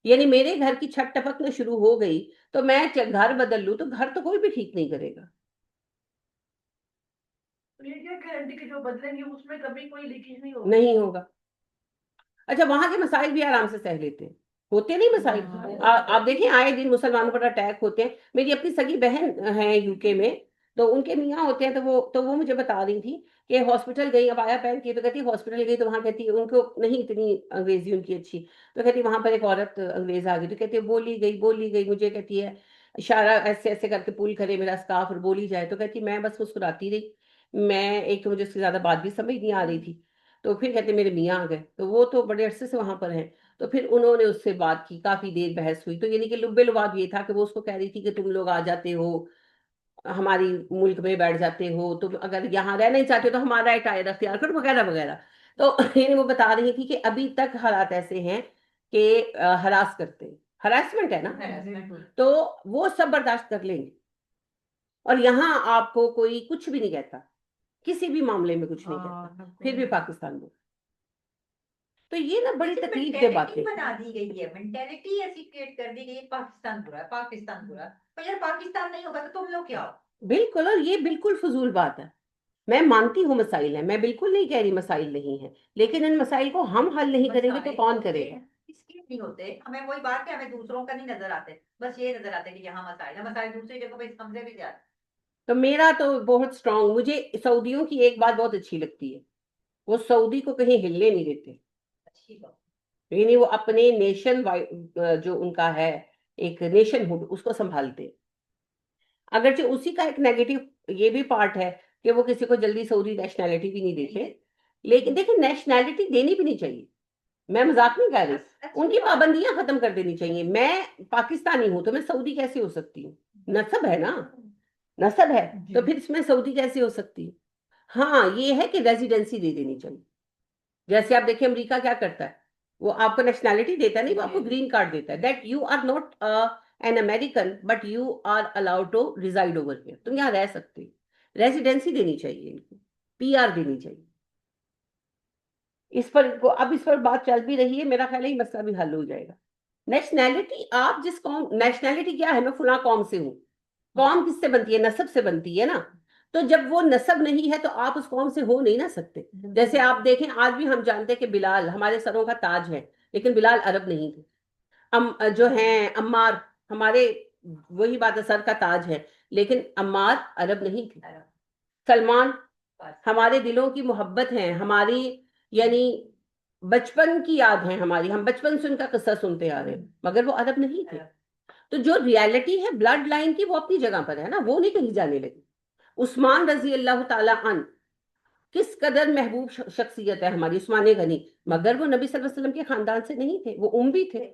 یعنی میرے گھر کی چھت ٹپکنا شروع ہو گئی تو میں گھر بدل لوں تو گھر تو کوئی بھی ٹھیک نہیں کرے گا. یہ کیا گارنٹی کہ جو بدلیں گے اس میں کبھی کوئی لیکیج نہیں ہوگا؟ نہیں ہوگا. اچھا وہاں کے مسائل بھی آرام سے سہ لیتے ہیں، ہوتے نہیں مسائل. آپ دیکھیں آئے دن مسلمانوں پر اٹیک ہوتے ہیں. میری اپنی سگی بہن ہے یو کے میں، تو ان کے میاں ہوتے ہیں، تو وہ مجھے بتا رہی تھی کہ ہاسپٹل گئی، اب آیا پہن کی، تو کہتی ہاسپٹل گئی تو وہاں کہتی ان کو نہیں اتنی انگریزی ان کی اچھی، تو کہتی وہاں پر ایک عورت انگریز آ گئی، تو کہتی بولی گئی مجھے، کہتی ہے اشارہ ایسے ایسے کر کے پول کرے میرا اسکارف اور بولی جائے. تو کہتی میں بس مسکراتی رہی. میں ایک تو مجھے اس سے زیادہ بات بھی سمجھ نہیں آ رہی تھی. تو پھر کہتے میرے میاں آ گئے، تو وہ تو بڑے عرصے سے وہاں پر ہیں. تو پھر انہوں نے اس سے بات کی، کافی دیر بحث ہوئی، تو یعنی کہ لب لباب یہ تھا کہ وہ اس کو کہہ رہی تھی کہ تم لوگ آ جاتے ہو ہماری ملک میں بیٹھ جاتے ہو، تم اگر یہاں رہنا نہیں چاہتے ہو تو ہمارا اٹائر اختیار کرو وغیرہ وغیرہ. تو یعنی وہ بتا رہی تھی کہ ابھی تک حالات ایسے ہیں کہ ہراس کرتے ہیں، ہراسمنٹ ہے نا، تو وہ سب برداشت کر لیں گے، اور یہاں آپ کو کوئی کچھ بھی نہیں کہتا، کسی بھی معاملے میں کچھ نہیں کہتا، پھر بھی پاکستان میں. تو یہ نا بڑی تکلیف دہ باتیں. بنا دی گئی ہے، مینٹیلٹی ایسی کریٹ کر دی گئی ہے، پاکستان برا ہے، پاکستان برا ہے. پر یار پاکستان نہیں ہوگا تو تم لوگ کیا ہو؟ بالکل، اور یہ بالکل فضول بات ہے. میں مانتی ہوں مسائل ہیں، میں بالکل نہیں کہہ رہی مسائل نہیں ہیں، لیکن ان مسائل کو ہم حل نہیں کریں گے تو کون کرے گا؟ اس لیے نہیں ہوتے، ہمیں وہی بات ہے، ہمیں دوسروں کا نہیں نظر آتے، بس یہ نظر آتے کہ یہاں مسائل ہے، مسائل دوسری جگہ پہ ہم سے بھی زیادہ. تو میرا تو بہت اسٹرانگ، مجھے سعودیوں کی ایک بات بہت اچھی لگتی ہے، وہ سعودی کو کہیں ہلنے نہیں دیتے. اچھی بات. یعنی وہ اپنے نیشن جو ان کا ہے ایک نیشن ہوڈ، اس کو سنبھالتے. اگرچہ اسی کا ایک نیگیٹو یہ بھی پارٹ ہے کہ وہ کسی کو جلدی سعودی نیشنلٹی بھی نہیں دیتے، لیکن دیکھیں نیشنلٹی دینی بھی نہیں چاہیے، میں مذاق نہیں کہہ رہی، ان کی پابندیاں ختم کر دینی چاہیے. میں پاکستانی ہوں تو میں سعودی کیسے ہو سکتی ہوں؟ نسب ہے نا، نسب ہے، تو پھر اس میں سعودی کیسے ہو سکتی ہوں؟ ہاں یہ ہے کہ ریزیڈنسی دے دینی چاہیے. جیسے آپ دیکھیں امریکہ کیا کرتا ہے، وہ آپ کو نیشنلٹی دیتا ہے، نہیں وہ آپ کو گرین کارڈ دیتا ہے، that you are not an American but you are allowed to reside over here, تم یہاں رہ سکتے. ریزیڈنسی دینی چاہیے ان کو، پی آر دینی چاہیے. اس پر اب اس پر بات چل بھی رہی ہے، میرا خیال ہے یہ مسئلہ بھی حل ہو جائے گا. نیشنلٹی، آپ جس قوم، نیشنلٹی کیا ہے، میں فلاں قوم سے ہوں، قوم کس سے بنتی ہے؟ نسب سے بنتی ہے نا. تو جب وہ نسب نہیں ہے تو آپ اس قوم سے ہو نہیں نہ سکتے. جیسے آپ دیکھیں آج بھی ہم جانتے ہیں کہ بلال ہمارے سروں کا تاج ہے، لیکن بلال عرب نہیں تھے. جو ہیں عمار، ہمارے وہی بات ہے، سر کا تاج ہے، لیکن عمار عرب نہیں تھے. سلمان ہمارے دلوں کی محبت ہیں، ہماری یعنی بچپن کی یاد ہے ہماری، ہم بچپن سے ان کا قصہ سنتے آ رہے ہیں، مگر وہ عرب نہیں تھے. تو جو ریالٹی ہے بلڈ لائن کی وہ اپنی جگہ پر ہے نا، وہ نہیں کہیں جانے لگی. عثمان رضی اللہ تعالی عنہ کس قدر محبوب شخصیت ہے ہماری، عثمان غنی، مگر وہ نبی صلی اللہ علیہ وسلم کے خاندان سے نہیں تھے، وہ اموی تھے.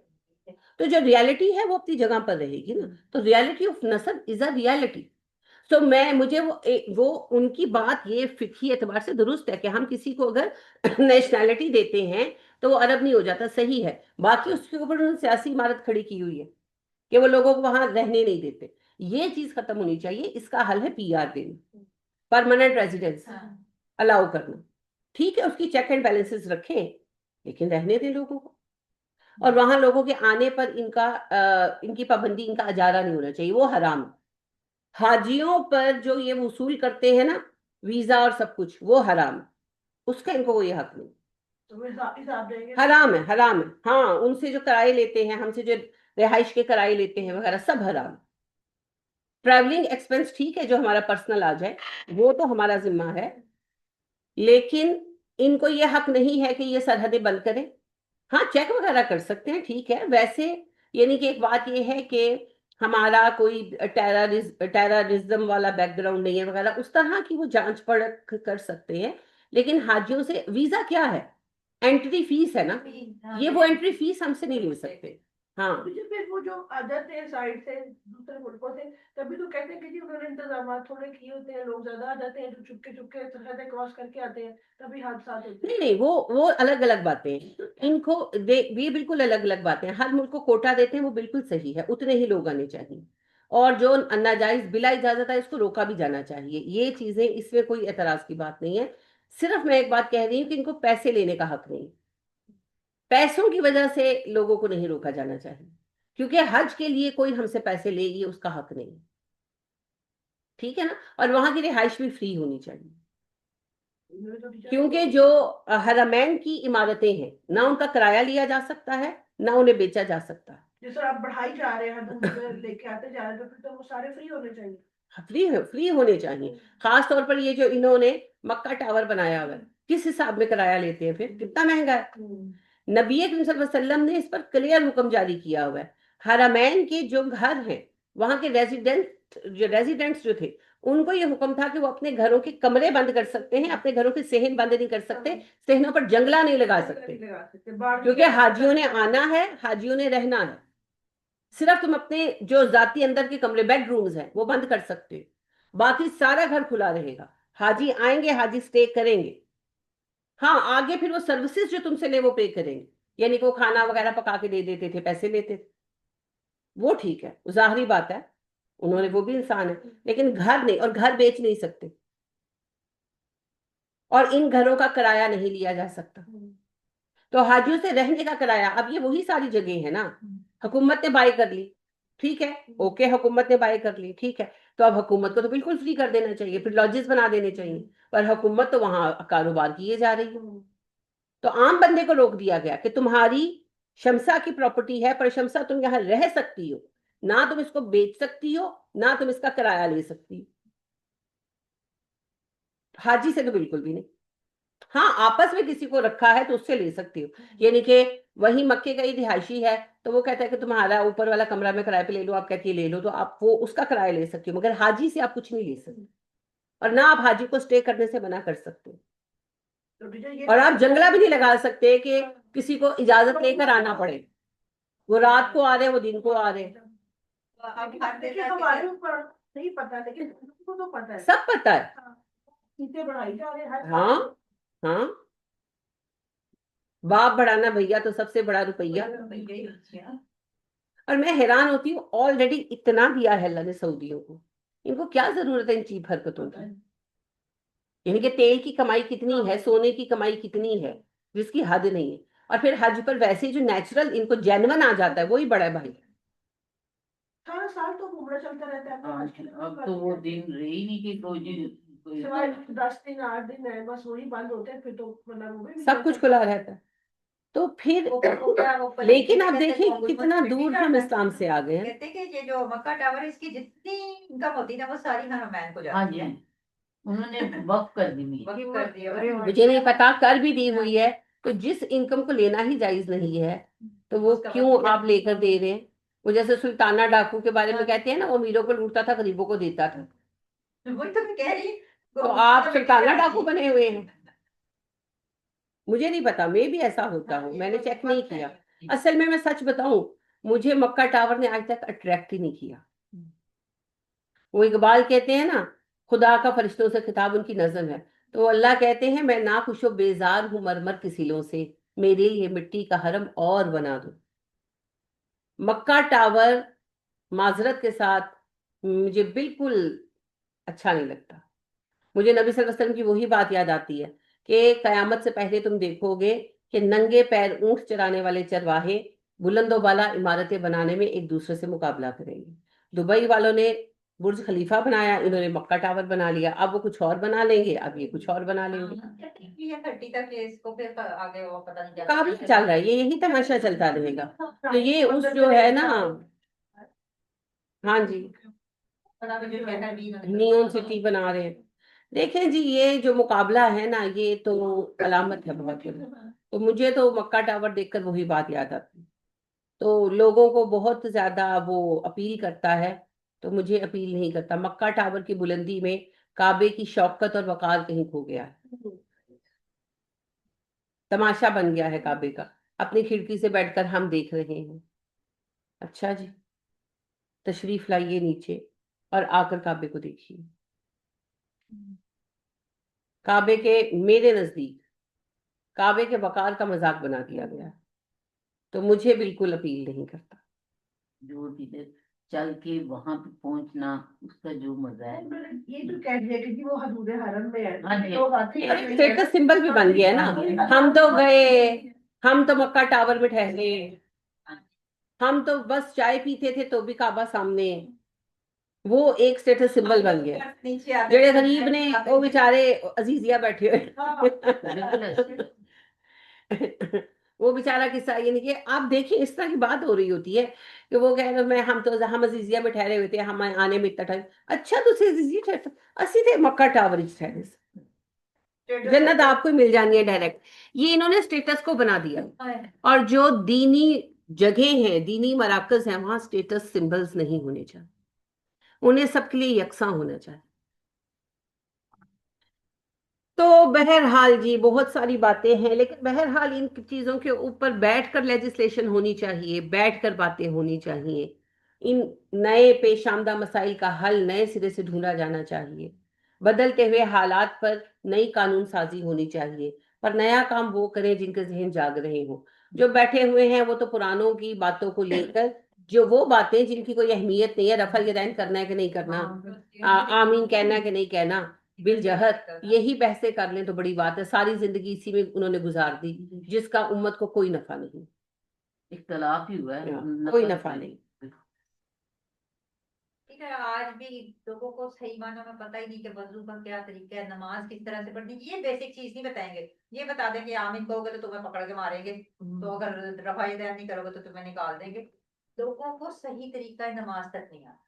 تو جو ریالٹی ہے وہ اپنی جگہ پر رہے گی نا. تو ریالٹی آف نسب از اے ریالٹی. سو مجھے وہ ان کی بات یہ فقہی اعتبار سے درست ہے کہ ہم کسی کو اگر نیشنلٹی دیتے ہیں تو وہ عرب نہیں ہو جاتا، صحیح ہے. باقی اس کے اوپر انہوں نے سیاسی عمارت کھڑی کی ہوئی ہے کہ وہ لوگوں کو وہاں رہنے نہیں دیتے. یہ چیز ختم ہونی چاہیے. اس کا حل ہے پی آر دینا، پرماننٹ ریزیڈنس الاؤ کرنا. ٹھیک ہے، اس کی چیک اینڈ بیلنسز رکھیں، لیکن رہنے دیں لوگوں کو. اور وہاں لوگوں کے آنے پر ان کی پابندی، ان کا اجارہ نہیں ہونا چاہیے، وہ حرام ہے. حاجیوں پر جو یہ وصول کرتے ہیں نا ویزا اور سب کچھ، وہ حرام ہے، اس کا ان کو کوئی حق نہیں. حرام ہے، حرام ہے. ہاں ان سے جو کرائے لیتے ہیں، ہم سے جو رہائش کے کرائے لیتے ہیں وغیرہ، سب حرام. ٹریولنگ ایکسپنس ٹھیک ہے جو ہمارا پرسنل آ جائے وہ تو ہمارا ذمہ ہے، لیکن ان کو یہ حق نہیں ہے کہ یہ سرحدیں بند کریں. ہاں چیک وغیرہ کر سکتے ہیں، ٹھیک ہے. ویسے یعنی کہ ایک بات یہ ہے کہ ہمارا کوئی ٹیررزم والا بیک گراؤنڈ نہیں ہے وغیرہ، اس طرح کی وہ جانچ پرکھ کر سکتے ہیں. لیکن حاجیوں سے ویزا کیا ہے؟ انٹری فیس ہے نا، یہ وہ انٹری فیس ہم سے نہیں لے سکتے. ہاں پھر وہ جو آ جاتے ہیں سائڈ سے دوسرے ملکوں سے، تبھی تو کہتے ہیں کہ جی انہوں نے انتظامات تھوڑے کیے ہوتے ہیں، لوگ زیادہ آ جاتے ہیں جو چپکے چپکے سرحدیں کراس کر کے آتے ہیں، تبھی حادثات ہوتے ہیں. نہیں وہ الگ الگ باتیں ہیں. ان کو یہ بالکل الگ الگ باتیں ہیں. ہر ملک کو کوٹا دیتے ہیں، وہ بالکل صحیح ہے، اتنے ہی لوگ آنے چاہیے. اور جو ناجائز بلا اجازت ہے اس کو روکا بھی جانا چاہیے. یہ چیزیں، اس میں کوئی اعتراض کی بات نہیں ہے. صرف میں ایک بات کہہ رہی ہوں کہ ان کو پیسے لینے کا حق نہیں، پیسوں کی وجہ سے لوگوں کو نہیں روکا جانا چاہیے، کیونکہ حج کے لیے کوئی ہم سے پیسے لے، یہ اس کا حق نہیں. ٹھیک ہے نا. اور وہاں کی رہائش بھی فری ہونی چاہیے، کیونکہ جو حرمین کی عمارتیں ہیں نہ ان کا کرایہ لیا جا سکتا ہے نہ انہیں بیچا جا سکتا ہے. جس طرح آپ بڑھائی جا رہے ہیں لے کے آتے جا رہے ہیں، تو پھر تو وہ سارے فری ہونے چاہیے. فری ہونے چاہیے. خاص طور پر یہ جو انہوں نے مکہ ٹاور بنایا ہوا ہے، کس حساب میں کرایہ لیتے ہیں؟ پھر کتنا مہنگا ہے. نبی اکرم صلی اللہ علیہ وسلم نے اس پر کلیئر حکم جاری کیا ہوا ہے. حرمین کے جو گھر ہیں، وہاں کے ریزیڈنٹس جو تھے ان کو یہ حکم تھا کہ وہ اپنے گھروں کے کمرے بند کر سکتے ہیں، اپنے گھروں کے صحن بند نہیں کر سکتے، صحنوں پر جنگلہ نہیں لگا سکتے، کیونکہ حاجیوں نے آنا ہے، حاجیوں نے رہنا ہے۔ صرف تم اپنے جو ذاتی اندر کے کمرے بیڈ رومز ہیں وہ بند کر سکتے ہو، باقی سارا گھر کھلا رہے گا۔ حاجی آئیں گے، حاجی سٹے کریں گے، ہاں آگے پھر وہ سروسز جو تم سے لے وہ پے کریں گے، یعنی کہ وہ کھانا وغیرہ پکا کے دے دیتے تھے، پیسے لیتے تھے، وہ ٹھیک ہے، وہ ظاہری بات ہے، انہوں نے، وہ بھی انسان ہے، لیکن گھر نہیں، اور گھر بیچ نہیں سکتے، اور ان گھروں کا کرایہ نہیں لیا جا سکتا۔ تو حاجیوں سے رہنے کا کرایہ، اب یہ وہی ساری جگہ ہے نا، حکومت نے بائی کر لی، ٹھیک ہے، اوکے، حکومت نے بائی کر لی، ٹھیک ہے، تو اب حکومت کو تو بالکل فری کر دینا چاہیے، پھر لاجز بنا دینے چاہیے، پر حکومت تو وہاں کاروبار کیے جا رہی ہے۔ تو عام بندے کو روک دیا گیا کہ تمہاری شمسا کی پراپرٹی ہے، پر شمسا تم یہاں رہ سکتی ہو، نہ تم اس کو بیچ سکتی ہو، نہ تم اس کا کرایہ لے سکتی ہو۔ حاجی سے تو بالکل بھی نہیں، ہاں آپس میں کسی کو رکھا ہے تو اس سے لے سکتی ہو، یعنی کہ وہی مکے کا ہی رہائشی ہے تو وہ کہتا ہے کہ تمہارا اوپر والا کمرہ میں کرایہ پہ لے لو، آپ کہتی ہے لے لو، تو آپ وہ اس کا کرایہ لے سکتی ہو، مگر حاجی سے آپ کچھ نہیں لے سکتے، اور نہ آپ حاجی کو سٹے کرنے سے منع کر سکتے، اور آپ جنگلہ بھی نہیں لگا سکتے کہ کسی کو اجازت لے کر آنا پڑے، وہ رات کو آ رہے، وہ دن کو آ رہے، اب ہر جگہ ہمارے اوپر نہیں پتا، لیکن ان کو تو پتا ہے، سب پتا ہے، چیزیں بڑھائی جا رہے ہیں ہر ہاں ہاں، باپ بڑھانا بھیا تو سب سے بڑا روپیہ۔ اور میں حیران ہوتی ہوں، آلریڈی اتنا دیا ہے اللہ نے سعودیوں کو، ان کو کیا ضرورت ہے ان چیپ حرکتوں کی؟ یعنی کہ تیل کی کمائی کتنی ہے، سونے کی کمائی کتنی ہے، جس کی حد نہیں ہے، اور پھر حج پر ویسے جو نیچرل ان کو جینون آ جاتا ہے وہی بڑا ہے بھائی۔ سارا سال تو گھومنا چلتا رہتا ہے، اب تو وہ دن رہی نہیں کہ کوئی سوائے 10 دن 8 دن ہے بس وہی بند ہوتے ہیں، پھر تو سب کچھ کھلا رہتا ہے، تو پھر لیکن آپ دیکھیں کتنا دور ہم اسلام سے آ گئے ہیں۔ کہتے کہ یہ جو مکہ ٹاور ہے، اس کی جتنی انکم ہوتی ہے نا وہ ساری حرمین کو ہاں جاتی جی، ہے، انہوں نے وقف کر دی ہوئی ہے۔ وقف کر دیا ہوا ہے۔ مجھے نہیں پتا، کر بھی دی ہوئی ہے، تو جس انکم کو لینا ہی جائز نہیں ہے تو وہ اس کا کیوں وقت آپ لے کر دے رہے ہیں؟ وہ جیسے سلطانہ ڈاکو کے بارے میں کہتے ہیں نا، وہ امیروں کو لوٹتا تھا، غریبوں کو دیتا تھا، وہی تو میں کہہ رہی ہوں، تو آپ سلطانہ ڈاکو بنے ہوئے ہیں؟ مجھے نہیں پتا، میں بھی ایسا ہوتا ہوں، میں نے چیک نہیں کیا، اصل میں سچ بتاؤں، مجھے مکہ ٹاور نے آج تک اٹریکٹ ہی نہیں کیا۔ وہ اقبال کہتے ہیں نا، خدا کا فرشتوں سے خطاب ان کی نظم ہے، تو اللہ کہتے ہیں میں ناخوش و بیزار ہوں مرمر کے سلوں سے، میرے لیے مٹی کا حرم اور بنا دو۔ مکہ ٹاور معذرت کے ساتھ مجھے بالکل اچھا نہیں لگتا۔ مجھے نبی صلی اللہ علیہ وسلم کی وہی بات یاد آتی ہے کہ قیامت سے پہلے تم دیکھو گے کہ ننگے پیر اونٹ چرانے والے چرواہے بلند و بالا عمارتیں بنانے میں ایک دوسرے سے مقابلہ کریں گے۔ دبئی والوں نے برج خلیفہ بنایا، انہوں نے مکہ ٹاور بنا لیا، اب وہ کچھ اور بنا لیں گے، اب یہ کچھ اور بنا لیں گے۔ 30 تک اس کو پھر آگے وہ پتہ نہیں مقابلہ چل رہا ہے، یہ یہی تماشا چلتا رہے گا، تو یہ اس جو ہے نا، ہاں جی، نیون سٹی بنا رہے ہیں۔ دیکھیں جی، یہ جو مقابلہ ہے نا، یہ تو علامت ہے بہت بڑی، تو مجھے تو مکہ ٹاور دیکھ کر وہی بات یاد آتی، تو لوگوں کو بہت زیادہ وہ اپیل کرتا ہے، تو مجھے اپیل نہیں کرتا۔ مکہ ٹاور کی بلندی میں کعبے کی شوکت اور وقار کہیں کھو گیا ہے، تماشا بن گیا ہے کعبے کا، اپنی کھڑکی سے بیٹھ کر ہم دیکھ رہے ہیں۔ اچھا جی، تشریف لائیے نیچے اور آ کر کعبے کو دیکھیے۔ کعبے کے، میرے نزدیک کعبے کے وقار کا مذاق بنا دیا گیا، تو مجھے بالکل اپیل نہیں کرتا۔ جو چیزیں چل کے وہاں پہ پہنچنا، اس کا جو مزہ ہے، یہ جو کہہ دیا کہ وہ حدود حرم میں ہے، ہاں جی، لوگ آتے ہیں، اسٹیٹس سمبل بھی بن گیا ہے نا، ہم تو گئے، ہم تو مکہ ٹاور میں ٹھہرے، ہم تو بس چائے پیتے تھے تو بھی کعبہ سامنے، وہ ایک اسٹیٹس سمبل بن گیا۔ جڑے غریب نے وہ بیچارے عزیزیہ بیٹھے ہوئے، وہ بیچارہ قصہ، یعنی کہ آپ دیکھیں اس طرح کی بات ہو رہی ہوتی ہے کہ وہ کہہ رہے ہم عزیزیہ میں ٹھہرے ہوئے تھے، ہم آنے میں اتنا ٹائم، اچھا تو عزیزیہ ٹھہرتا، اسی تھے مکہ ٹاور ٹھہرے، جنت آپ کو مل جانی ہے ڈائریکٹ۔ یہ انہوں نے اسٹیٹس کو بنا دیا، اور جو دینی جگہ ہیں، دینی مراکز ہیں، وہاں اسٹیٹس سمبلز نہیں ہونے چاہیے، انہیں سب کے لیے یکساں ہونا چاہیے۔ تو بہرحال جی بہت ساری باتیں ہیں، لیکن بہرحال ان چیزوں کے اوپر بیٹھ کر لیجسلیشن ہونی چاہیے، بیٹھ کر باتیں ہونی چاہیے، ان نئے پیش آمدہ مسائل کا حل نئے سرے سے ڈھونڈا جانا چاہیے، بدلتے ہوئے حالات پر نئی قانون سازی ہونی چاہیے، پر نیا کام وہ کریں جن کے ذہن جاگ رہے ہوں۔ جو بیٹھے ہوئے ہیں وہ تو پرانوں کی باتوں کو لے کر، جو وہ باتیں جن کی کوئی اہمیت نہیں ہے، رفع الیدین کرنا ہے کہ نہیں کرنا، آمین کہنا ہے کہ نہیں کہنا، بالجہت یہی بحثیں کر لیں تو بڑی بات ہے۔ ساری زندگی اسی میں انہوں نے گزار دی جس کا امت کو کوئی نفع نہیں، اختلاف ہی ہوا ہے، کوئی نفع نہیں۔ ٹھیک ہے، آج بھی لوگوں کو صحیح معنوں میں پتہ ہی نہیں کہ وضو کا کیا طریقہ ہے، نماز کس طرح سے پڑھنی، یہ بیسک چیز نہیں بتائیں گے۔ یہ بتا دیں کہ آمین کہو گے تو تمہیں پکڑ کے ماریں گے، تو اگر رفع یدین نہیں کرو گے تو تمہیں نکال دیں گے۔ لوگوں کو صحیح طریقہ نماز تک نہیں آتا۔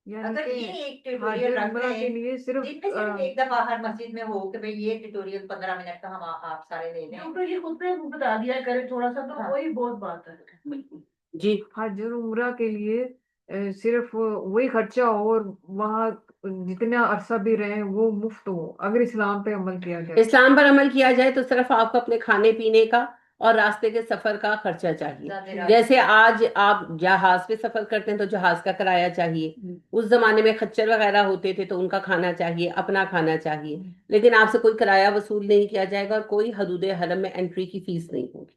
اگر یہ ایک ٹیوٹوریل رکھ عمرہ کے لیں لیے صرف دن میں صرف ایک دفعہ ہر مسجد میں ہو کہ بھئی یہ ٹیوٹوریل 15 منٹ کا ہم آپ سارے لے لیں، یہ خود پہ بتا دیا کرے تھوڑا سا، تو وہی بہت بات ہے۔ بالکل جی حج اور عمرہ کے لیے صرف وہی خرچہ ہو اور وہاں جتنا عرصہ بھی رہیں وہ مفت ہو، اگر اسلام پہ عمل کیا جائے۔ اسلام پر عمل کیا جائے تو صرف آپ کو اپنے کھانے پینے کا اور راستے کے سفر کا خرچہ چاہیے۔ جیسے آج آپ جہاز پہ سفر کرتے ہیں تو جہاز کا کرایہ چاہیے، اس زمانے میں خچر وغیرہ ہوتے تھے تو ان کا کھانا چاہیے، اپنا کھانا چاہیے، لیکن آپ سے کوئی کرایہ وصول نہیں کیا جائے گا اور کوئی حدود حرم میں انٹری کی فیس نہیں ہوگی۔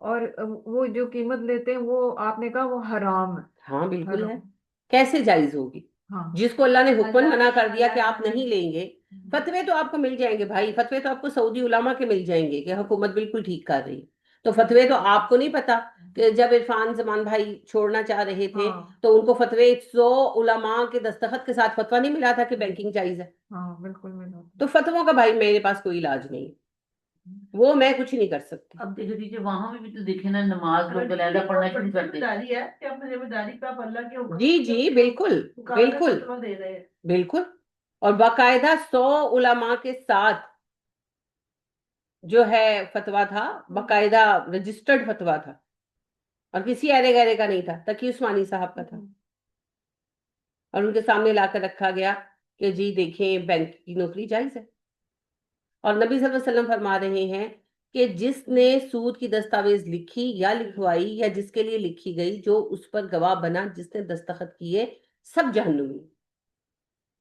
اور وہ جو قیمت لیتے ہیں وہ آپ نے کہا وہ حرام ہے۔ ہاں بالکل ہے، حرام، کیسے جائز ہوگی؟ ہاں جس کو اللہ نے حکم اللہ منع نے کر دیا کہ آپ اللہ نے نہیں لیں گے، فتوے تو آپ کو مل جائیں گے بھائی، فتوے تو آپ کو سعودی علماء کے مل جائیں گے کہ حکومت بالکل ٹھیک کر رہی ہے، تو فتوے تو آپ کو نہیں پتا کہ جب عرفان زمان بھائی چھوڑنا چاہ رہے تھے ہاں تو ان کو فتوے 100 علماء کے دستخط کے ساتھ فتویٰ نہیں ملا تھا کہ بینکنگ جائز ہے؟ ہاں بالکل ملا۔ تو فتووں کا بھائی میرے پاس کوئی علاج نہیں ہے، وہ میں کچھ نہیں کر سکتی۔ اب دیکھو دیجیے وہاں بھی تو دیکھیں نا، نماز لوگ علیحدہ پڑھنا شروع کر دیں۔ داری ہے کہ اپنی ذمہ داری پہ آپ اللہ کے حکم جی جی بالکل بالکل فتویٰ دے رہے ہیں۔ بالکل، اور باقاعدہ 100 علماء کے ساتھ جو ہے فتویٰ تھا، باقاعدہ رجسٹرڈ فتویٰ تھا، اور کسی ایرے گیرے کا نہیں تھا، تقی عثمانی صاحب کا تھا، اور ان کے سامنے لا کر رکھا گیا کہ جی دیکھیں بینک کی نوکری جائز ہے، اور نبی صلی اللہ علیہ وسلم فرما رہے ہیں کہ جس نے سود کی دستاویز لکھی یا لکھوائی یا جس کے لیے لکھی گئی، جو اس پر گواہ بنا، جس نے دستخط کیے، سب جہنمی۔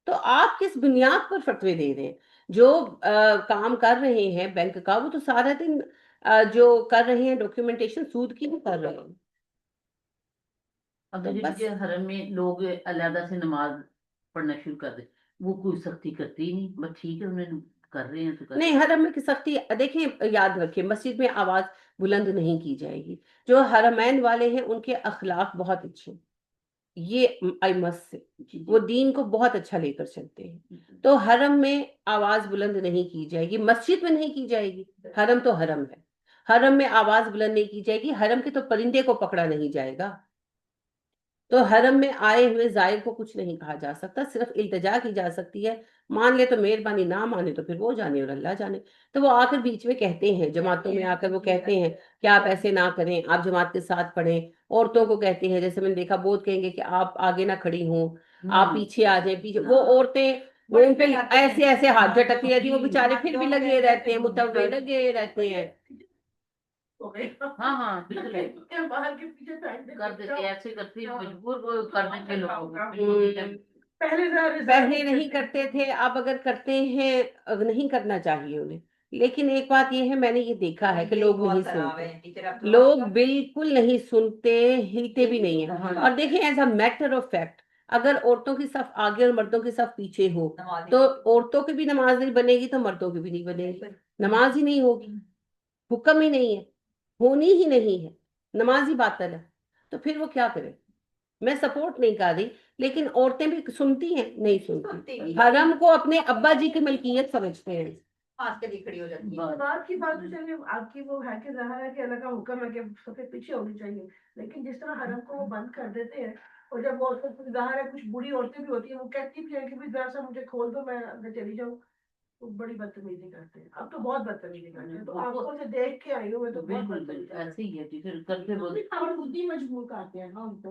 تو آپ کس بنیاد پر فتوے دے رہے ہیں؟ جو کام کر رہے ہیں بینک کا، وہ تو سارا دن جو کر رہے ہیں ڈاکیومنٹیشن سود کی نہیں کر رہے ہیں۔ اب تو دیکھیے بس دیجیے حرم میں لوگ علیحدہ سے نماز پڑھنا شروع کر دیں، وہ کوئی سختی کرتے ہی نہیں، بس ٹھیک ہے انہیں کر رہے ہیں تو کر رہے نہیں، حرم میں کی سختی دیکھیں، یاد رکھیں مسجد میں آواز بلند نہیں کی جائے گی۔ جو حرمین والے ہیں ان کے اخلاق بہت اچھے ہیں، یہ ایمس سے جی وہ دین کو بہت اچھا لے کر چلتے ہیں۔ جی تو حرم میں آواز بلند نہیں کی جائے گی، مسجد میں نہیں کی جائے گی، حرم تو حرم ہے، حرم میں آواز بلند نہیں کی جائے گی، حرم کے تو پرندے کو پکڑا نہیں جائے گا۔ تو حرم میں آئے ہوئے زائر کو کچھ نہیں کہا جا سکتا، صرف التجا کی جا سکتی ہے، مان لے تو مہربانی، نہ مانے تو پھر وہ جانے اور اللہ جانے۔ تو وہ آ کر بیچ میں کہتے ہیں، جماعتوں میں آ کر وہ کہتے ہیں کہ آپ ایسے نہ کریں، آپ جماعت کے ساتھ پڑھیں۔ عورتوں کو کہتے ہیں، جیسے میں نے دیکھا بہت کہیں گے کہ آپ آگے نہ کھڑی ہوں، آپ پیچھے آ جائیں، پیچھے وہ عورتیں وہ ان پہ ایسے ایسے ہاتھ جھٹکتی رہتی ہیں، وہ بیچارے پھر بھی لگے رہتے ہیں، متوے لگے رہتے ہیں۔ ہاں ہاں بالکل باہر کے پیچھے کر دیتے، ایسے کرتے ہیں، مجبور وہ کرنے کے لوگوں پہلے نہیں کرتے تھے، اب اگر کرتے ہیں نہیں کرنا چاہیے انہیں، لیکن ایک بات یہ ہے، میں نے یہ دیکھا ہے کہ لوگ نہیں سنتے، لوگ بالکل نہیں سنتے، ہلتے بھی نہیں ہیں۔ اور دیکھیں as a matter of fact, اگر عورتوں کی صف آگے اور مردوں کی صف پیچھے ہو تو عورتوں کی بھی نماز نہیں بنے گی تو مردوں کی بھی نہیں بنے گی، نماز ہی نہیں ہوگی، حکم ہی نہیں ہے، ہونی ہی نہیں ہے، نماز ہی باطل ہے، تو پھر وہ کیا کرے؟ میں سپورٹ نہیں کر رہی، لیکن عورتیں بھی سنتی ہیں؟ نہیں سنتی، حرم کو اپنے ابا جی کی ملکیت سمجھتے ہیں۔ پاس کے لیے کھڑی ہو جاتی ہے۔ بات کی بات تو چلیے آپ کی وہ ہے کہ ظاہر ہے کہ اللہ کا حکم ہے کہ سب پیچھے ہونی چاہیے، لیکن جس طرح حرم کو وہ بند کر دیتے ہیں، اور جب وہ ظاہر ہے کچھ بری عورتیں بھی ہوتی ہیں، وہ کہتی بھی ہیں کہ بھی ذرا سا مجھے کھول دو، میں اندر چلی جاؤں، وہ بڑی بدتمیزی کرتے ہیں، اب تو بہت بدتمیزی کرتے ہیں، تو آنکھوں سے دیکھ کے آئی ہوں میں تو بہت بالکل بدتمیزی ایسے ہی ہے جی، پھر کرتے بولتے اور بدھی مجبور کرتے ہیں ہم تو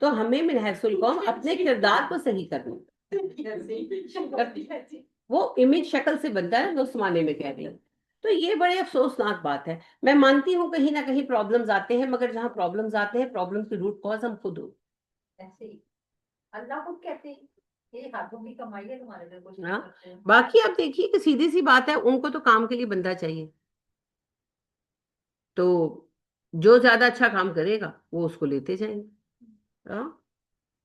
تو ہمیں من حیث القوم اپنے کردار کو صحیح کرنا، وہ امیج شکل سے بنتا ہے، وہ اس معنی میں کہہ رہی ہوں۔ تو یہ بڑے افسوسناک بات ہے۔ میں مانتی ہوں کہیں نہ کہیں پرابلمز آتے ہیں، مگر جہاں پرابلمز آتے ہیں پرابلم کی روٹ کاز ہم خود ہوں۔ ایسے ہی اللہ خود کہتے ہیں یہ ہاتھوں کی کمائی ہے تمہارے لیے، کچھ نہیں ہاں، کرتے ہیں۔ باقی آپ دیکھیے کہ سیدھی سی بات ہے، ان کو تو کام کے لیے بندہ چاہیے، تو جو زیادہ اچھا کام کرے گا وہ اس کو لیتے جائیں گے۔ ہاں،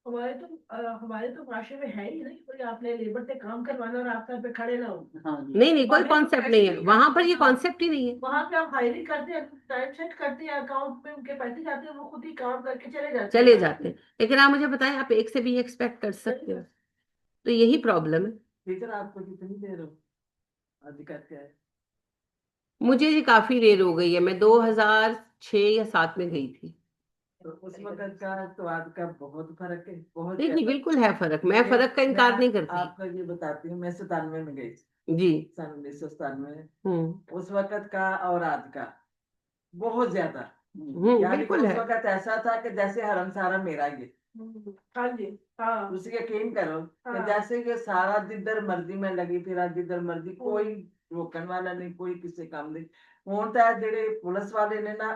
ہمارے تو معاشرے میں ہے ہی نہیں کوئی آپ نے لیبر سے کام کروانا اور آپ پہ کھڑے نہ ہو۔ ہاں جی، نہیں نہیں، کوئی وہاں تو کانسیپٹ ایسے نہیں ہے ہی وہاں پر، کرتے یہ ہیں۔ کانسیپٹ ہی نہیں ہے۔ وہاں پہ آپ ہائرنگ کرتے ہیں، ٹائم سیٹ کرتے ہیں، اکاؤنٹ میں ان کے پیسے جاتے ہیں، وہ خود ہی کام کر کے چلے جاتے ہیں، لیکن آپ مجھے بتائیں آپ ایک سے بھی ایکسپیکٹ کر سکتے ہو؟ تو یہی پرابلم ہے۔ ٹیچر آپ کو کتنی دیر ہو آج کرتے ہیں؟ مجھے جی کافی دیر ہو گئی ہے، میں 2006 یا 2007 میں گئی تھی۔ تو اس وقت کا تو آج کا بہت فرق ہے، بہت نہیں زیادہ۔ بالکل ہے فرق، میں فرق کا انکار نہیں کرتی۔ آپ کو یہ بتاتی ہوں، میں 97 میں گئی تھی، جی، سن 1997 ہوں اس وقت کا اور آج کا بہت زیادہ، یعنی کہ بالکل اس ہے۔ وقت ایسا تھا کہ جیسے حرم سارا میرا یہ، ہاں جی، ہاں اس یقین کرو کہ ہاں۔ جیسے کہ سارا جدھر مرضی میں لگی پھرا، جدھر مرضی، کوئی روکن والا نہیں، کوئی کسی کام نہیں۔ ہوں تو جڑے پولیس والے نے نا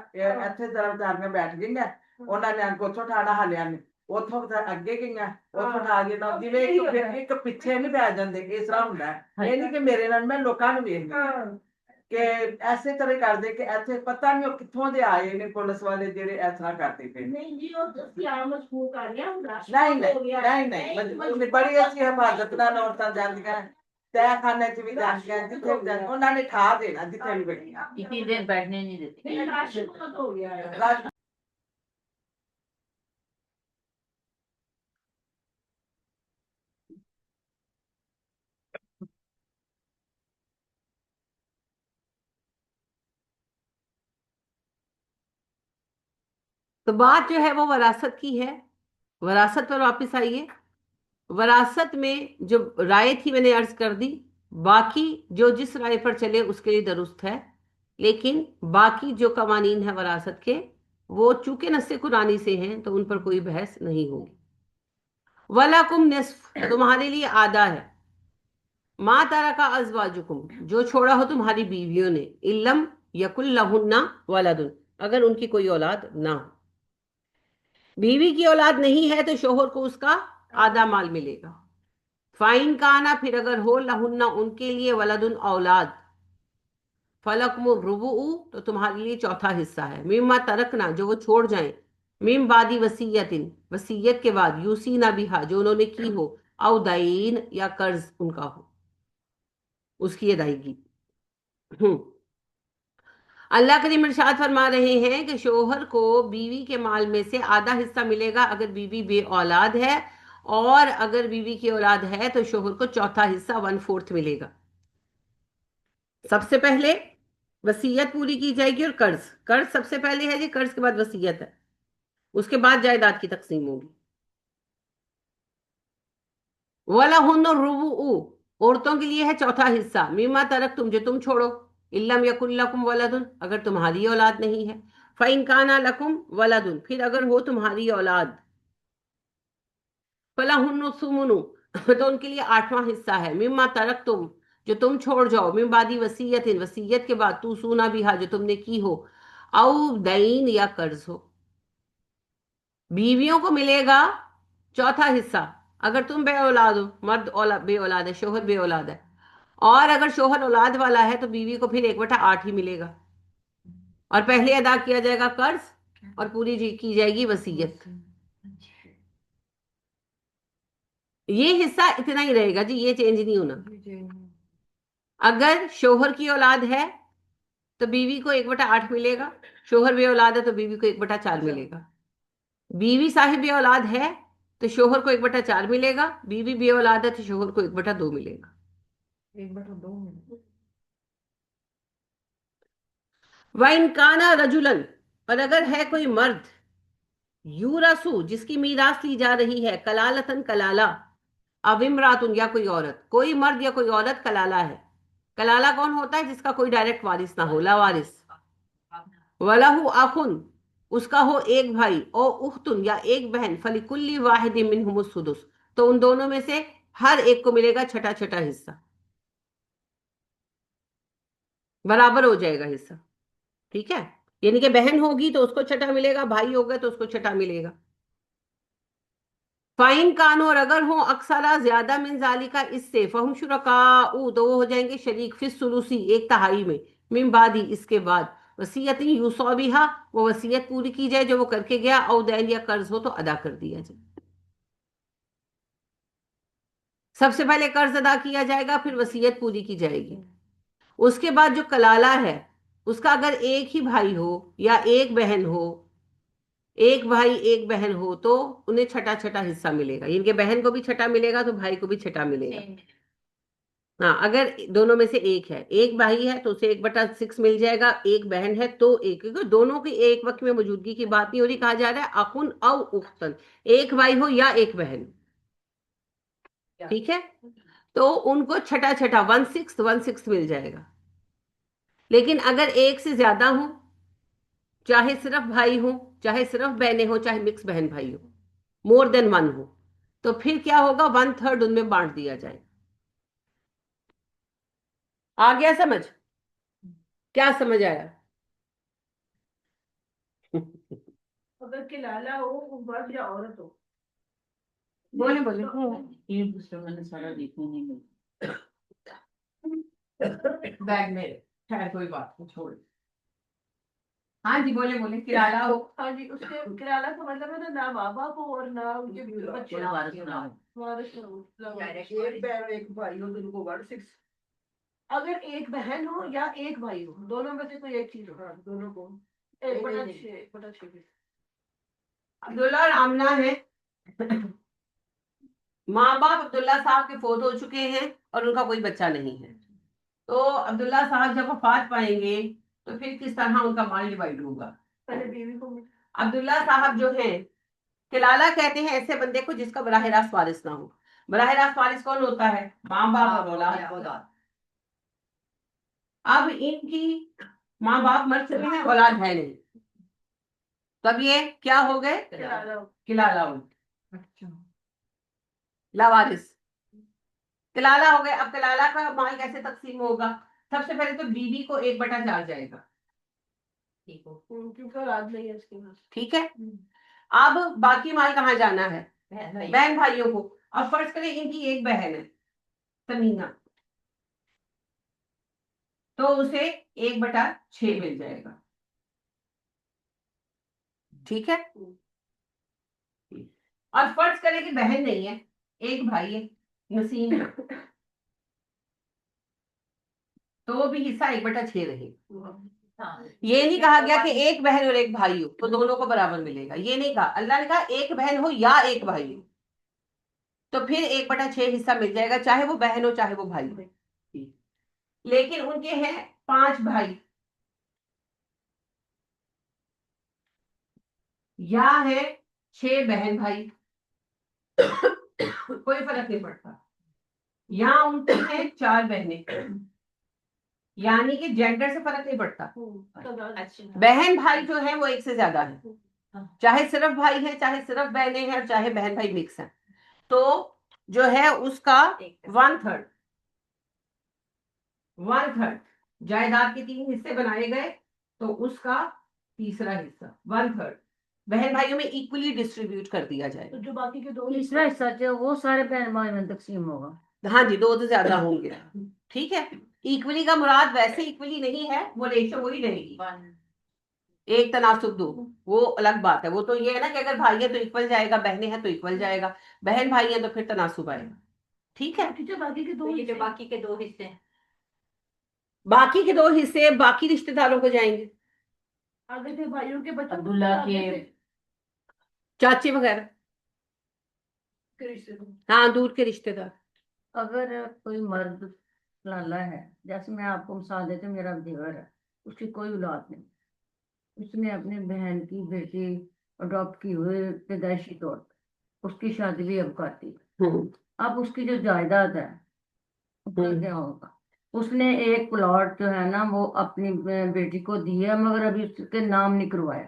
اتنے درمچاریاں بیٹھ گئی انہوں نے اگ اتوں ٹھانا ہلیا نہیں، اتوں اگے گئی اتوں ٹھا کے جی ایک پیچھے نہیں پی جاتے، اس طرح ہوں یہ نہیں کہ میرے نال میں لوگوں نے ویخ کہ ایسے طرح کرتے کہ ایتھے پتہ نہیں وہ کتوں دے آئے نے پولیس والے جڑے اس طرح کرتے پے۔ نہیں جی، وہ قیام مسکوک آ گیا، نہیں نہیں، بڑی اچھی حفاظت نال عورتاں جاندیاں، تہ خانے چ بھی جاندیاں، جتھے بھی جاندیاں انہاں نے ٹھا دینا جتھے بھی بیٹھیاں۔ اتنی دیر بیٹھنے نہیں دیتی۔ رش بہت ہو گیا ہے۔ رش تو بات جو ہے وہ وراثت کی ہے، وراثت پر واپس آئیے۔ وراثت میں جو رائے تھی میں نے عرض کر دی، باقی جو جس رائے پر چلے اس کے لیے درست ہے، لیکن باقی جو قوانین ہیں وراثت کے وہ چونکہ نص قرآنی سے ہیں تو ان پر کوئی بحث نہیں ہوگی۔ وَلَكُمْ نِصْفُ، تمہارے لیے آدھا ہے، مَا تَرَكَ أَزْوَاجُكُمْ، جو چھوڑا ہو تمہاری بیویوں نے، إِلَّمْ يَكُنْ لَهُنَّ وَلَدٌ، اگر ان کی کوئی اولاد نہ ہو۔ بیوی کی اولاد نہیں ہے تو شوہر کو اس کا آدھا مال ملے گا۔ فائن کانا، پھر اگر ہو لہن ان کے لیے ولدن اولاد، فلکم الربع، تو تمہارے لیے چوتھا حصہ ہے، مما ترکنا، جو وہ چھوڑ جائیں، من بعد وصیت، وصیت کے بعد، یوسینا بہا، جو انہوں نے کی ہو، او دین، یا قرض ان کا ہو، اس کی ادائیگی۔ اللہ کریم ارشاد فرما رہے ہیں کہ شوہر کو بیوی کے مال میں سے آدھا حصہ ملے گا اگر بیوی بے اولاد ہے، اور اگر بیوی کی اولاد ہے تو شوہر کو چوتھا حصہ 1/4 ملے گا۔ سب سے پہلے وصیت پوری کی جائے گی، اور قرض، قرض سب سے پہلے ہے جی، قرض کے بعد وصیت ہے، اس کے بعد جائیداد کی تقسیم ہوگی۔ وَلَهُنَّ الرُّبُعُ، عورتوں کے لیے ہے چوتھا حصہ، مما ترکتم، جو تم چھوڑو، اِلَّمْ يَكُنْ لَكُمْ وَلَدٌ، اگر تمہاری اولاد نہیں ہے، فَإِنْ كَانَ لَكُمْ وَلَدٌ، پھر اگر ہو تمہاری اولاد، فَلَهُنُّ الثُّمُنُ، تو ان کے لیے 8واں حصہ ہے، مما ترکتم، جو تم چھوڑ جاؤ، من بعد وصیت، وصیت کے بعد، توصون بہا، جو تم نے کی ہو، او دین، یا قرض ہو۔ بیویوں کو ملے گا چوتھا حصہ اگر تم بے اولاد ہو، مرد بے اولاد ہے، شوہر بے اولاد ہے، اور اگر شوہر اولاد والا ہے تو بیوی کو پھر 1/8 ہی ملے گا، اور پہلے ادا کیا جائے گا قرض، اور پوری کی جائے گی وصیت۔ یہ حصہ اتنا ہی رہے گا جی، یہ چینج نہیں ہونا۔ اگر شوہر کی اولاد ہے تو بیوی کو 1/8 ملے گا، شوہر بے اولاد ہے تو بیوی کو 1/4 ملے گا۔ بیوی صاحب اولاد ہے تو شوہر کو 1/4 ملے گا، بیوی بے اولاد ہے تو شوہر کو 1/2 ملے گا۔ 1/2 میں وَإِنْ كَانَ رَجُلًا، اور اگر ہے کوئی مرد، یورثو، جس کی میراث لی جا رہی ہے، کلالتن، کلالہ، او امراتن، یا کوئی عورت، کوئی مرد یا کوئی عورت کلالہ ہے۔ کلالہ کون ہوتا ہے؟ جس کا کوئی ڈائریکٹ وارث نہ ہو، لا وارث۔ وَلَهُ أَخٌ، اس کا ہو ایک بھائی اور اختن یا ایک بہن، فلیکل واحد منہم السدس، تو ان دونوں میں سے ہر ایک کو ملے گا چھٹا چھٹا حصہ، برابر ہو جائے گا حصہ، ٹھیک ہے؟ یعنی کہ بہن ہوگی تو اس کو چھٹا ملے گا، بھائی ہوگا تو اس کو چھٹا ملے گا۔ فائن کانو، اور اگر ہوں اکثرا زیادہ من ذالکا اس سے، فہم شرکاء، تو وہ ہو جائیں گے شریک، فی الثلثی ایک تہائی میں، من بعدی اس کے بعد، وصیت یوصی بہا، وہ وصیت پوری کی جائے جو وہ کر کے گیا، او دین یا قرض ہو تو ادا کر دیا جائے۔ سب سے پہلے قرض ادا کیا جائے گا، پھر وصیت پوری کی جائے گی۔ اس کے بعد جو کلالہ ہے اس کا اگر ایک ہی بھائی ہو یا ایک بہن ہو، ایک بھائی ایک بہن ہو، تو انہیں چھٹا چھٹا حصہ ملے گا، یعنی کہ بہن کو بھی چھٹا ملے گا تو بھائی کو بھی چھٹا ملے گا۔ ہاں، اگر دونوں میں سے ایک ہے، ایک بھائی ہے تو اسے 1/6 مل جائے گا، ایک بہن ہے تو ایک، کیونکہ دونوں کی ایک وقت میں موجودگی کی بات نہیں ہو رہی، کہا جا رہا ہے اخن او اختن، ایک بھائی ہو یا ایک بہن، ٹھیک ہے؟ تو ان کو چھٹا چھٹا 1/6 مل جائے گا۔ لیکن اگر ایک سے زیادہ ہوں، چاہے صرف بھائی ہوں، چاہے صرف بہنیں ہوں، چاہے مکس بہن بھائی ہو، مور دین ون ہو، تو پھر کیا ہوگا، 1/3 ان میں بانٹ دیا جائے۔ آ گیا سمجھ؟ کیا سمجھ آیا؟ اگر کلالہ ہو مرد یا عورت ہو، بولے بولے ایک دوسرے میں نے سارا دیکھنے نہیں ملتا۔ بیگ میں خیر کوئی بات نہیں، چھوڑ۔ ہاں جی بولے بولے، کرایہ ہو۔ ہاں جی، اس کے کلالہ کا مطلب ہے نہ ماں باپ ہو اور نہ ان کے بچے، کوئی وارث نہ ہو۔ وارث نہ ہو۔ ایک بہن اور ایک بھائی ہو تو ان کو 1/6۔ اگر ایک بہن ہو یا ایک بھائی ہو، دونوں میں سے کوئی ایک چیز ہو، دونوں کو 1/6۔ عبداللہ اور آمنہ ہے، ماں باپ عبداللہ صاحب کے فوت ہو چکے ہیں اور ان کا کوئی بچہ نہیں ہے، تو عبداللہ صاحب جب وفات پائیں گے تو پھر کس طرح ان کا مال ڈیوائڈ ہوگا؟ پہلے بیوی کو عبداللہ صاحب جو ہیں، کلالہ کہتے ہیں ایسے بندے کو جس کا براہ راست وارث نہ ہو۔ براہ راست وارث کون ہوتا ہے؟ ماں باپ اور اولاد۔ اب ان کی ماں باپ مر چکے ہیں، اولاد ہے نہیں، تب یہ کیا ہو گئے؟ کلالہ ہو گئے، اچھا، لاوارث کلالہ ہو گئے۔ اب کلالہ کا مال کیسے تقسیم ہوگا؟ سب سے پہلے تو بیوی کو 1/4 جائے گا، کیونکہ اولاد نہیں ہے اس کے پاس۔ ٹھیک ہے؟ اب باقی مال کہاں جانا ہے؟ بہن بھائیوں کو۔ اب فرض کریں ان کی ایک بہن ہے تمینہ، تو اسے 1/6 مل جائے گا، ٹھیک ہے؟ اور فرض کریں کہ بہن نہیں ہے، ایک بھائی ہے نسیم ہے، تو وہ بھی حصہ 1/6 رہے۔ یہ نہیں کہا گیا کہ ایک بہن اور ایک بھائی ہو تو دونوں کو برابر ملے گا، یہ نہیں کہا، اللہ نے کہا ایک بہن ہو یا ایک بھائی ہو تو پھر 1/6 حصہ مل جائے گا، چاہے وہ بہن ہو چاہے وہ بھائی ہو۔ لیکن ان کے ہیں 5 بھائی، یا ہے 6 بہن بھائی، کوئی فرق نہیں پڑتا، یا ان کے ہیں 4 بہنیں، یعنی کہ جینڈر سے فرق نہیں پڑتا، بہن بھائی جو ہے وہ ایک سے زیادہ ہے، چاہے صرف بھائی ہے چاہے صرف بہنیں ہیں اور چاہے بہن بھائی مکس ہیں، تو جو ہے اس کا 1/3 جائیداد کے 3 حصے بنائے گئے تو اس کا تیسرا حصہ 1/3 بہن بھائیوں میں ایکولی ڈسٹریبیوٹ کر دیا جائے تو جو باقی کے دو تیسرا حصہ جو وہ سارے بہن بھائی میں تقسیم ہوگا۔ ہاں جی، 2 سے زیادہ ہوں گے، ٹھیک ہے؟ ایکولی کا مراد ویسے ایکولی نہیں ہے، وہ ریشو وہی رہے گی، 1 تناسب 2، وہ الگ بات ہے، وہ تو یہ ہے نا کہ اگر بھائی ہے تو ایکول جائے گا، بہنیں ہیں تو ایکول جائے گا، بہن بھائی ہیں تو پھر تناسب آئے گا، ٹھیک ہے؟ جو باقی کے دو جو باقی کے 2 حصے ہیں، باقی کے 2 حصے باقی رشتہ داروں کو جائیں گے، آگے کے بھائیوں کے بچوں عبداللہ کے چاچے وغیرہ، رشتے دار۔ ہاں دور کے رشتہ دار۔ اگر کوئی مرد لالا ہے، جیسے میں آپ کو مثال دیتی ہوں، میرا دیور ہے، اس کی کوئی اولاد نہیں، اس نے اپنی بہن کی بیٹی اڈاپٹ کی ہوئی پیدائشی طور پر، اس کی شادی بھی اب کرتی ہے، اب اس کی جو جائیداد ہے اس کا کیا ہوگا؟ اس نے ایک پلاٹ جو ہے نا وہ اپنی بیٹی کو دیا، مگر ابھی اس کے نام نہیں کروایا،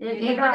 1/8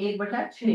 1/6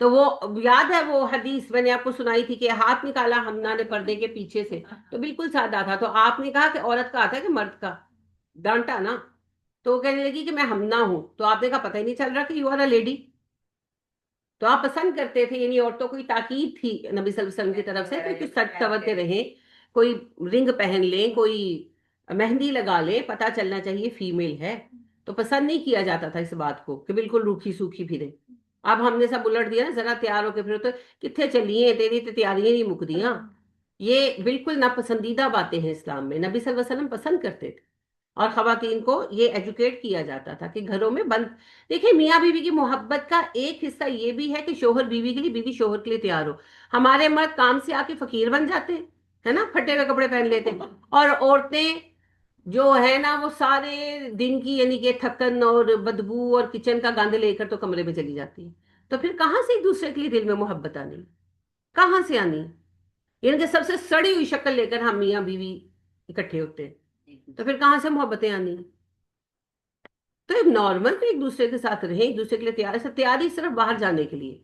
تو وہ یاد ہے وہ حدیث میں نے آپ کو سنائی تھی کہ ہاتھ نکالا حمنا نے پردے کے پیچھے سے تو بالکل سادہ تھا، تو آپ نے کہا کہ عورت کا آتا ہے کہ مرد کا، ڈانٹا نا، تو وہ کہنے لگی کہ میں ہمنا ہوں، تو آپ نے کہا پتہ ہی نہیں چل رہا کہ یو آر اے لیڈی. تو آپ پسند کرتے تھے، یعنی عورتوں کو تاکید تھی نبی صلی اللہ علیہ وسلم کی طرف سے کہ سچ سورتے رہیں، کوئی رنگ پہن لیں، کوئی مہندی لگا لیں، پتہ چلنا چاہیے فیمیل ہے. تو پسند نہیں کیا جاتا تھا اس بات کو کہ بالکل روکھی سوکھی پھرے. اب ہم نے سب الٹ دیا نا، ذرا تیار ہو کے پھر تو کتنے چلیے تیری تو تیاریاں نہیں مکدیاں. یہ بالکل ناپسندیدہ باتیں ہیں اسلام میں، نبی صلی اللہ علیہ وسلم پسند کرتے تھے. اور خواتین کو یہ ایجوکیٹ کیا جاتا تھا کہ گھروں میں بند. دیکھیں میاں بیوی کی محبت کا ایک حصہ یہ بھی ہے کہ شوہر بیوی کے لیے، بیوی شوہر کے لیے تیار ہو. ہمارے مرد کام سے آ کے فقیر بن جاتے ہیں، ہے نا، پھٹے ہوئے کپڑے پہن لیتے ہیں، اور عورتیں جو ہے نا وہ سارے دن کی یعنی کہ تھکن اور بدبو اور کچن کا گند لے کر تو کمرے میں چلی جاتی ہیں. تو پھر کہاں سے ایک دوسرے کے لیے دل میں محبت آنی، کہاں سے آنی؟ یعنی کہ سب سے سڑی ہوئی شکل لے کر ہم میاں بیوی اکٹھے ہوتے ہیں، تو پھر کہاں سے محبتیں آنی؟ تو ایک نارمل تو ایک دوسرے کے ساتھ رہیں، ایک دوسرے کے لیے تیار ہے. تیاری صرف باہر جانے کے لیے،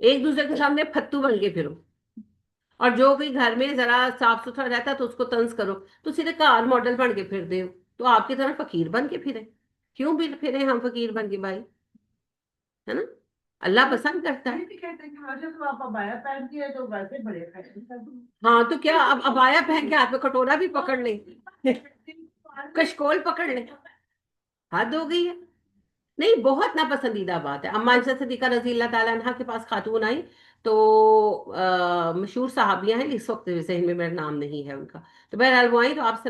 ایک دوسرے کے سامنے پھتو بن کے پھرو. اور جو کوئی گھر میں ذرا صاف ستھرا رہتا ہے تو اس کو طنز کرو، تو سیدھے کار ماڈل بن کے پھر دے، تو آپ کی طرح فقیر بن کے پھرے. کیوں بھی پھرے ہم فقیر بن کے بھائی، ہے نا؟ اللہ پسند کرتا ہے. یہ بھی کہتے ہیں کہ آج تو آپ ابایا پہنتی ہے تو ویسے بڑے خیر. ہاں تو کیا اب ابایا پہن کے ہاتھ میں کٹورا بھی پکڑ لیں، کشکول پکڑ لیں، حد ہو گئی ہے. نہیں، بہت ناپسندیدہ بات ہے. اما عائشہ صدیقہ رضی اللہ تعالیٰ عنہ کے پاس خاتون آئی تو مشہور صحابیہ ہیں، اس وقت ذہن میں میرا نام نہیں ہے ان کا. تو بہرحال وہ آئی تو آپ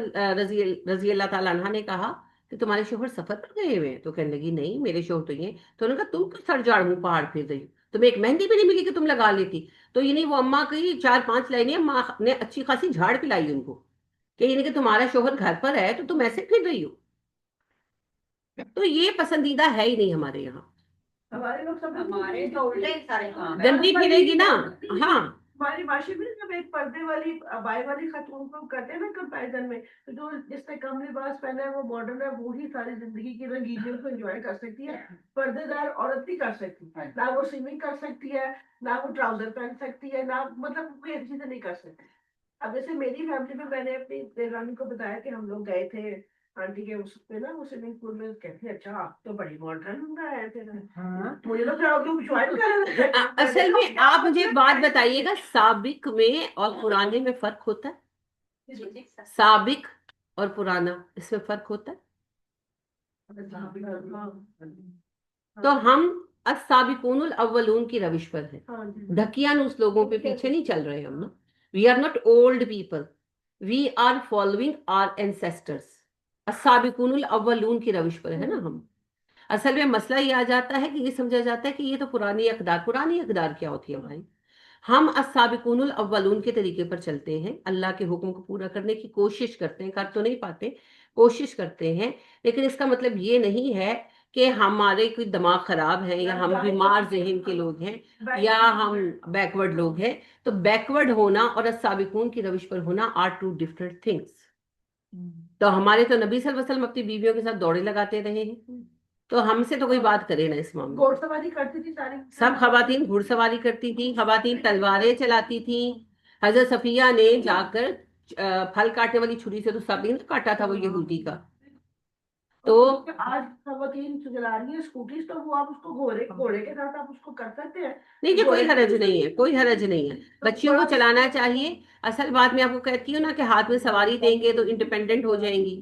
رضی اللہ تعالیٰ عنہ نے کہا کہ تمہارے شوہر سفر پر گئے ہوئے ہیں؟ تو کہنے لگی نہیں میرے شوہر تو یہ ہیں. تو انہوں نے کہا تم کیوں سر جاڑ منہ پہاڑ پھر رہی ہو، تمہیں ایک مہندی بھی نہیں ملی کہ تم لگا لیتی. تو یعنی وہ اما کی 4-5 لائنیں اما نے اچھی خاصی جھاڑ پلائی ان کو کہ یعنی کہ تمہارا شوہر گھر پر ہے تو تم ایسے پھر رہی ہو. تو یہ پسندیدہ ہے ہی نہیں ہمارے یہاں. ہمارے لوگ سب ہمارے تو الٹے ہی سارے کام ہیں. گندی پھرے گی نا. ہاں ہماری معاشرے میں جب ایک پردے والی ابائی والی خاتون کو کرتے ہیں نا کمپیریزن میں، تو جو جس نے کم لباس پہنا ہے وہ ماڈرن ہے، وہی ساری زندگی کی رنگینیوں کو انجوائے کر سکتی ہے. پردے دار عورت نہیں کر سکتی، نہ وہ سوئمنگ کر سکتی ہے، نہ وہ ٹراؤزر پہن سکتی ہے، نہ مطلب کوئی ایسی چیزیں نہیں کر سکتی. اب جیسے میری فیملی میں میں نے اپنی دیورانی کو بتایا کہ ہم لوگ گئے تھے آنٹی کے اس پہ نا وہ سوئمنگ پول میں، کہتے اچھا آپ تو بڑی ماڈرن ہے پھر. مجھے تو اصل میں آپ مجھے ایک بات بتائیے گا، سابق میں اور پرانے میں فرق ہوتا ہے؟ سابق اور پرانا اس میں فرق ہوتا ہے؟ تو ہم السابقون الاولون کی روش پر ہیں، ڈھکیانوس لوگوں پہ پیچھے نہیں چل رہے ہم نا. We are not old people, we are following our ancestors. السابقون الاولون کی روش پر ہے نا ہم. اصل میں مسئلہ یہ آ جاتا ہے کہ یہ سمجھا جاتا ہے کہ یہ تو پرانی اقدار کیا ہوتی ہے بھائی. ہم السابقون الاولون کے طریقے پر چلتے ہیں، اللہ کے حکم کو پورا کرنے کی کوشش کرتے ہیں، کر تو نہیں پاتے، کوشش کرتے ہیں. لیکن اس کا مطلب یہ نہیں ہے کہ ہمارے کوئی دماغ خراب ہے یا ہم بیمار ذہن کے لوگ ہیں یا ہم بیکورڈ لوگ ہیں. تو بیکورڈ ہونا اور السابقون کی روش پر ہونا آر ٹو ڈفرنٹ تھنگس. تو ہمارے تو نبی صلی اللہ علیہ وسلم اپنی بیویوں کے ساتھ دوڑے لگاتے رہے ہیں، تو ہم سے تو کوئی بات کرے نا اس معاملے. گھوڑ سواری کرتی تھی ساری، سب خواتین گھڑ سواری کرتی تھیں، خواتین تلواریں چلاتی تھیں. حضرت صفیہ نے جا کر پھل کاٹنے والی چھری سے تو سب نے کاٹا تھا وہ یہودی کا. تو آج خواتین چلا رہی ہیں اسکوٹیز، تو وہ آپ اس کو گھوڑے کے ساتھ آپ اس کو کر سکتے ہیں. نہیں کہ کوئی حرج نہیں ہے، کوئی حرج نہیں ہے، بچیوں کو چلانا چاہیے. اصل بات میں آپ کو کہتی ہوں نا کہ ہاتھ میں سواری دیں گے تو انڈیپینڈنٹ ہو جائیں گی.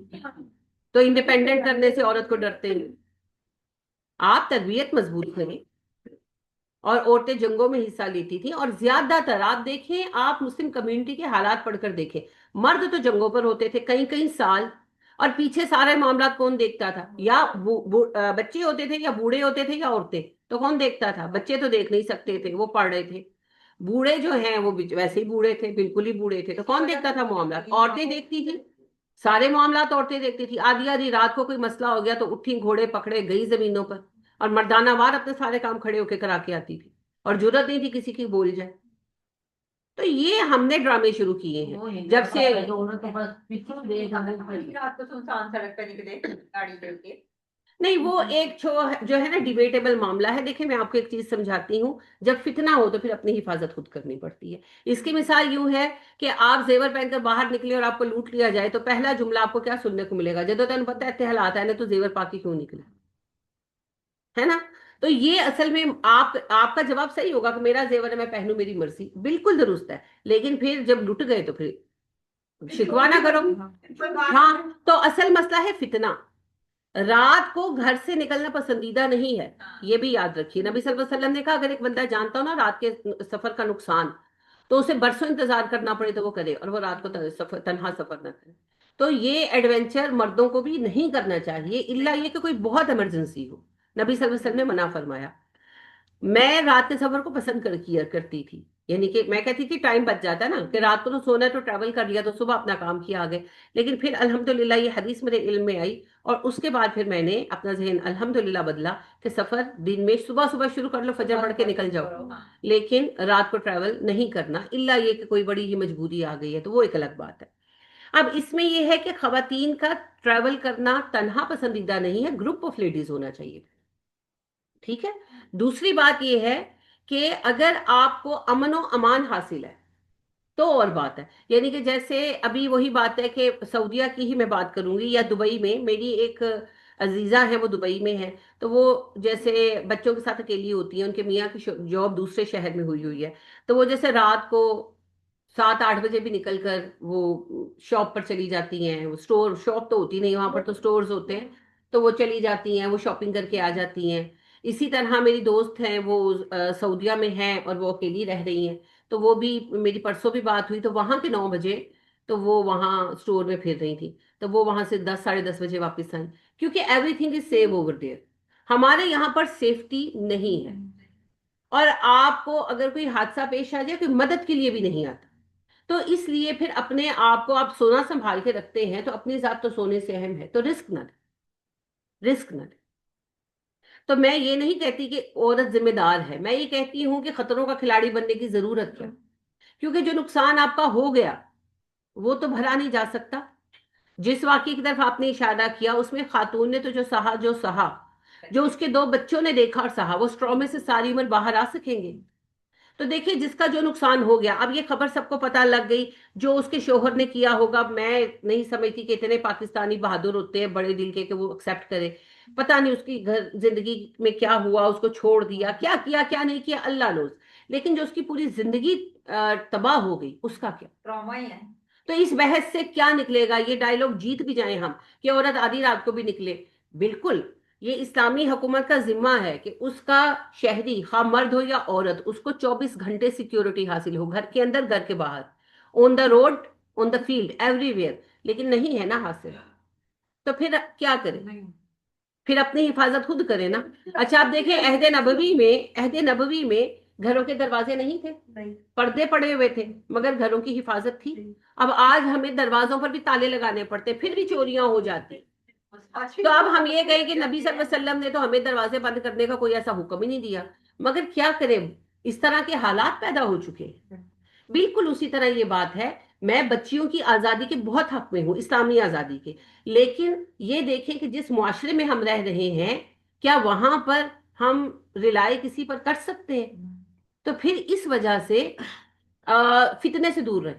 تو انڈیپینڈنٹ کرنے سے عورت کو ڈرتے ہیں. آپ تربیت مضبوط کریں. اور عورتیں جنگوں میں حصہ لیتی تھیں، اور زیادہ تر آپ دیکھیں، آپ مسلم کمیونٹی کے حالات پڑھ کر دیکھیں، مرد تو جنگوں پر ہوتے تھے کئی کئی سال، اور پیچھے سارے معاملات کون دیکھتا تھا؟ یا بچے ہوتے تھے یا بوڑھے ہوتے تھے یا عورتیں. تو کون دیکھتا تھا؟ بچے تو دیکھ نہیں سکتے تھے، وہ پڑھ رہے تھے. بوڑھے جو ہیں وہ ویسے ہی بوڑھے تھے، بالکل ہی بوڑھے تھے. تو کون دیکھتا تھا معاملات؟ عورتیں دیکھتی تھی. سارے معاملات عورتیں دیکھتی تھی. آدھی آدھی رات کو کوئی مسئلہ ہو گیا تو اٹھی، گھوڑے پکڑے، گئی زمینوں پر، اور مردانہ وار اپنے سارے کام کھڑے ہو کے کرا کے آتی تھی، اور جرت نہیں تھی کسی کی بول جائے. تو یہ ہم نے ڈرامے شروع کیے ہیں جب سے. رات کو سنسان سڑک پہ نکلے گاڑی لے کے. نہیں وہ ایک جو ہے نا ڈیبیٹیبل معاملہ ہے. دیکھیں میں آپ کو ایک چیز سمجھاتی ہوں. جب فتنہ ہو تو پھر اپنی حفاظت خود کرنی پڑتی ہے. اس کی مثال یوں ہے کہ آپ زیور پہن کر باہر نکلے اور آپ کو لوٹ لیا جائے تو پہلا جملہ آپ کو کیا سننے کو ملے گا؟ جدو تین پتہ ہے حالات ہے نا تو زیور پاکی کیوں نکلے، ہے نا؟ تو یہ اصل میں آپ کا جواب صحیح ہوگا کہ میرا زیور ہے میں پہنوں میری مرضی، بالکل درست ہے. لیکن پھر جب لٹ گئے تو پھر شکوہ نہ کرو. ہاں تو اصل مسئلہ ہے فتنہ. رات کو گھر سے نکلنا پسندیدہ نہیں ہے، یہ بھی یاد رکھیے. نبی صلی اللہ علیہ وسلم نے کہا اگر ایک بندہ جانتا ہو نا رات کے سفر کا نقصان تو اسے برسوں انتظار کرنا پڑے تو وہ کرے، اور وہ رات کو تنہا سفر نہ کرے. تو یہ ایڈونچر مردوں کو بھی نہیں کرنا چاہیے الا یہ کہ کوئی بہت ایمرجنسی ہو. نبی صلی اللہ علیہ وسلم نے منع فرمایا. میں رات کے سفر کو پسند کیا کرتی تھی، یعنی کہ میں کہتی تھی ٹائم بچ جاتا ہے نا کہ رات کو تو سونا ہے تو ٹریول کر لیا تو صبح اپنا کام کیا آگے. لیکن پھر الحمدللہ یہ حدیث میرے علم میں آئی اور اس کے بعد پھر میں نے اپنا ذہن الحمدللہ بدلا کہ سفر دن میں صبح صبح شروع کر لو، فجر پڑھ کے نکل جاؤ، لیکن رات کو ٹریول نہیں کرنا الا یہ کہ کوئی بڑی ہی مجبوری آ گئی ہے تو وہ ایک الگ بات ہے. اب اس میں یہ ہے کہ خواتین کا ٹریول کرنا تنہا پسندیدہ نہیں ہے، گروپ آف لیڈیز ہونا چاہیے. ٹھیک ہے. دوسری بات یہ ہے کہ اگر آپ کو امن و امان حاصل ہے تو اور بات ہے. یعنی کہ جیسے ابھی وہی بات ہے کہ سعودیہ کی ہی میں بات کروں گی یا دبئی میں. میری ایک عزیزہ ہے وہ دبئی میں ہے، تو وہ جیسے بچوں کے ساتھ اکیلی ہوتی ہیں، ان کے میاں کی جاب دوسرے شہر میں ہوئی ہے، تو وہ جیسے رات کو 7-8 بجے بھی نکل کر وہ شاپ پر چلی جاتی ہیں. وہ اسٹور شاپ تو ہوتی نہیں وہاں پر، تو سٹورز ہوتے ہیں، تو وہ چلی جاتی ہیں، وہ شاپنگ کر کے آ جاتی ہیں. اسی طرح میری دوست ہیں وہ سعودیہ میں ہیں اور وہ اکیلی رہ رہی ہیں، تو وہ بھی میری پرسوں بھی بات ہوئی تو وہاں کے 9 بجے تو وہ وہاں اسٹور میں پھر رہی تھی، تو وہ وہاں سے 10 ساڑھے 10 بجے واپس آئیں کیونکہ every thing is save over there. ہمارے یہاں پر سیفٹی نہیں ہے، اور آپ کو اگر کوئی حادثہ پیش آ جائے کوئی مدد کے لیے بھی نہیں آتا. تو اس لیے پھر اپنے آپ کو آپ سونا سنبھال کے رکھتے ہیں تو اپنی ذات تو سونے سے اہم ہے، تو رسک نہ لیں، رسک نہ لیں. تو میں یہ نہیں کہتی کہ عورت ذمہ دار ہے، میں یہ کہتی ہوں کہ خطروں کا کھلاڑی بننے کی ضرورت کیا، کیونکہ جو نقصان آپ کا ہو گیا وہ تو بھرا نہیں جا سکتا. جس واقعے کی طرف آپ نے اشارہ کیا اس میں خاتون نے تو جو سہا جو اس کے 2 بچوں نے دیکھا اور سہا، وہ اسٹرامے سے ساری عمر باہر آ سکیں گے؟ تو دیکھیے جس کا جو نقصان ہو گیا، اب یہ خبر سب کو پتہ لگ گئی، جو اس کے شوہر نے کیا ہوگا میں نہیں سمجھتی کہ اتنے پاکستانی بہادر ہوتے ہیں بڑے دل کے کہ وہ ایکسپٹ کرے. پتہ نہیں اس کی گھر زندگی میں کیا ہوا، اس کو چھوڑ دیا، کیا کیا کیا نہیں کیا اللہ نوز. لیکن جو اس کی پوری زندگی تباہ ہو گئی اس کا کیا؟ ٹراما ہی ہے. تو اس بحث سے کیا نکلے گا؟ یہ ڈائلوگ جیت بھی جائیں ہم کہ عورت آدھی رات کو بھی نکلے، بالکل یہ اسلامی حکومت کا ذمہ ہے کہ اس کا شہری خواہ مرد ہو یا عورت اس کو 24 گھنٹے سیکیورٹی حاصل ہو، گھر کے اندر گھر کے باہر، on the road on the field everywhere. لیکن نہیں ہے نا حاصل، تو پھر کیا کریں؟ پھر اپنی حفاظت خود کریں نا. اچھا آپ دیکھیں عہد نبوی میں گھروں کے دروازے نہیں تھے، پردے پڑے ہوئے تھے، مگر گھروں کی حفاظت تھی. اب آج ہمیں دروازوں پر بھی تالے لگانے پڑتے پھر بھی چوریاں ہو جاتی. تو اب ہم یہ کہیں کہ نبی صلی اللہ علیہ وسلم نے تو ہمیں دروازے بند کرنے کا کوئی ایسا حکم ہی نہیں دیا، مگر کیا کریں اس طرح کے حالات پیدا ہو چکے ہیں. بالکل اسی طرح یہ بات ہے. میں بچیوں کی آزادی کے بہت حق میں ہوں، اسلامی آزادی کے، لیکن یہ دیکھیں کہ جس معاشرے میں ہم رہ رہے ہیں کیا وہاں پر ہم ریلائی کسی پر کر سکتے ہیں؟ تو پھر اس وجہ سے فتنے سے دور رہے،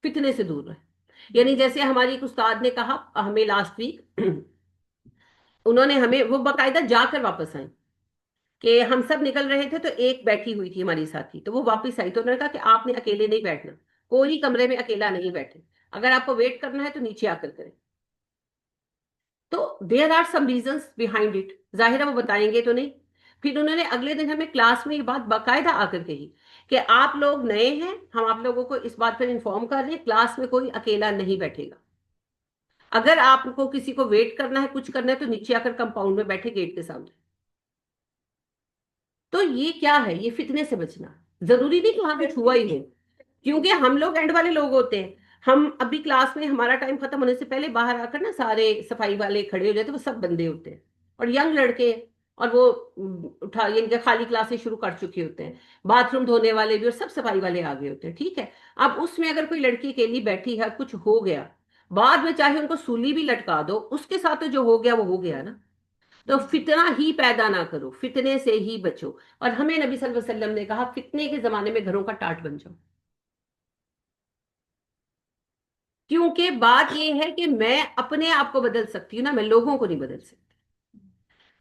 فتنے سے دور رہے. یعنی جیسے ہماری ایک استاد نے کہا ہمیں لاسٹ ویک، انہوں نے ہمیں وہ باقاعدہ جا کر واپس آئیں کہ ہم سب نکل رہے تھے تو ایک بیٹھی ہوئی تھی ہماری ساتھی، تو وہ واپس آئی تو انہوں نے کہا کہ آپ نے اکیلے نہیں بیٹھنا، کوئی کمرے میں اکیلا نہیں بیٹھے، اگر آپ کو ویٹ کرنا ہے تو نیچے آ کر کریں. تو there are some reasons behind it, ظاہر ہے وہ بتائیں گے تو نہیں. پھر انہوں نے اگلے دن ہمیں کلاس میں یہ بات باقاعدہ آ کر کہی کہ آپ لوگ نئے ہیں، ہم آپ لوگوں کو اس بات پر انفارم کر رہے ہیں کلاس میں کوئی اکیلا نہیں بیٹھے گا. اگر آپ کو کسی کو ویٹ کرنا ہے کچھ کرنا ہے تو نیچے آ کر کمپاؤنڈ میں بیٹھے گیٹ کے سامنے. تو یہ کیا ہے؟ یہ فتنے سے بچنا. ضروری نہیں کہ وہاں کچھ ہوا ہی ہے، کیونکہ ہم لوگ اینڈ والے لوگ ہوتے ہیں. ہم ابھی کلاس میں ہمارا ٹائم ختم ہونے سے پہلے باہر آ کر نا سارے صفائی والے کھڑے ہو جاتے، وہ سب بندے ہوتے ہیں اور ینگ لڑکے، اور وہ اٹھا یعنی کہ خالی کلاسیں شروع کر چکے ہوتے ہیں، باتھ روم دھونے والے بھی اور سب صفائی والے آگے ہوتے ہیں. ٹھیک ہے. اب اس میں اگر کوئی لڑکی اکیلی بیٹھی ہے کچھ ہو گیا، بعد میں چاہے ان کو سولی بھی لٹکا دو، اس کے ساتھ تو جو ہو گیا وہ ہو گیا نا. تو فتنہ ہی پیدا نہ کرو، فتنے سے ہی بچو. اور ہمیں نبی صلی اللہ علیہ وسلم نے کہا فتنے کے زمانے میں گھروں کا ٹاٹ بن جاؤ. کیونکہ بات یہ ہے کہ میں اپنے آپ کو بدل سکتی ہوں نا، میں لوگوں کو نہیں بدل سکتی.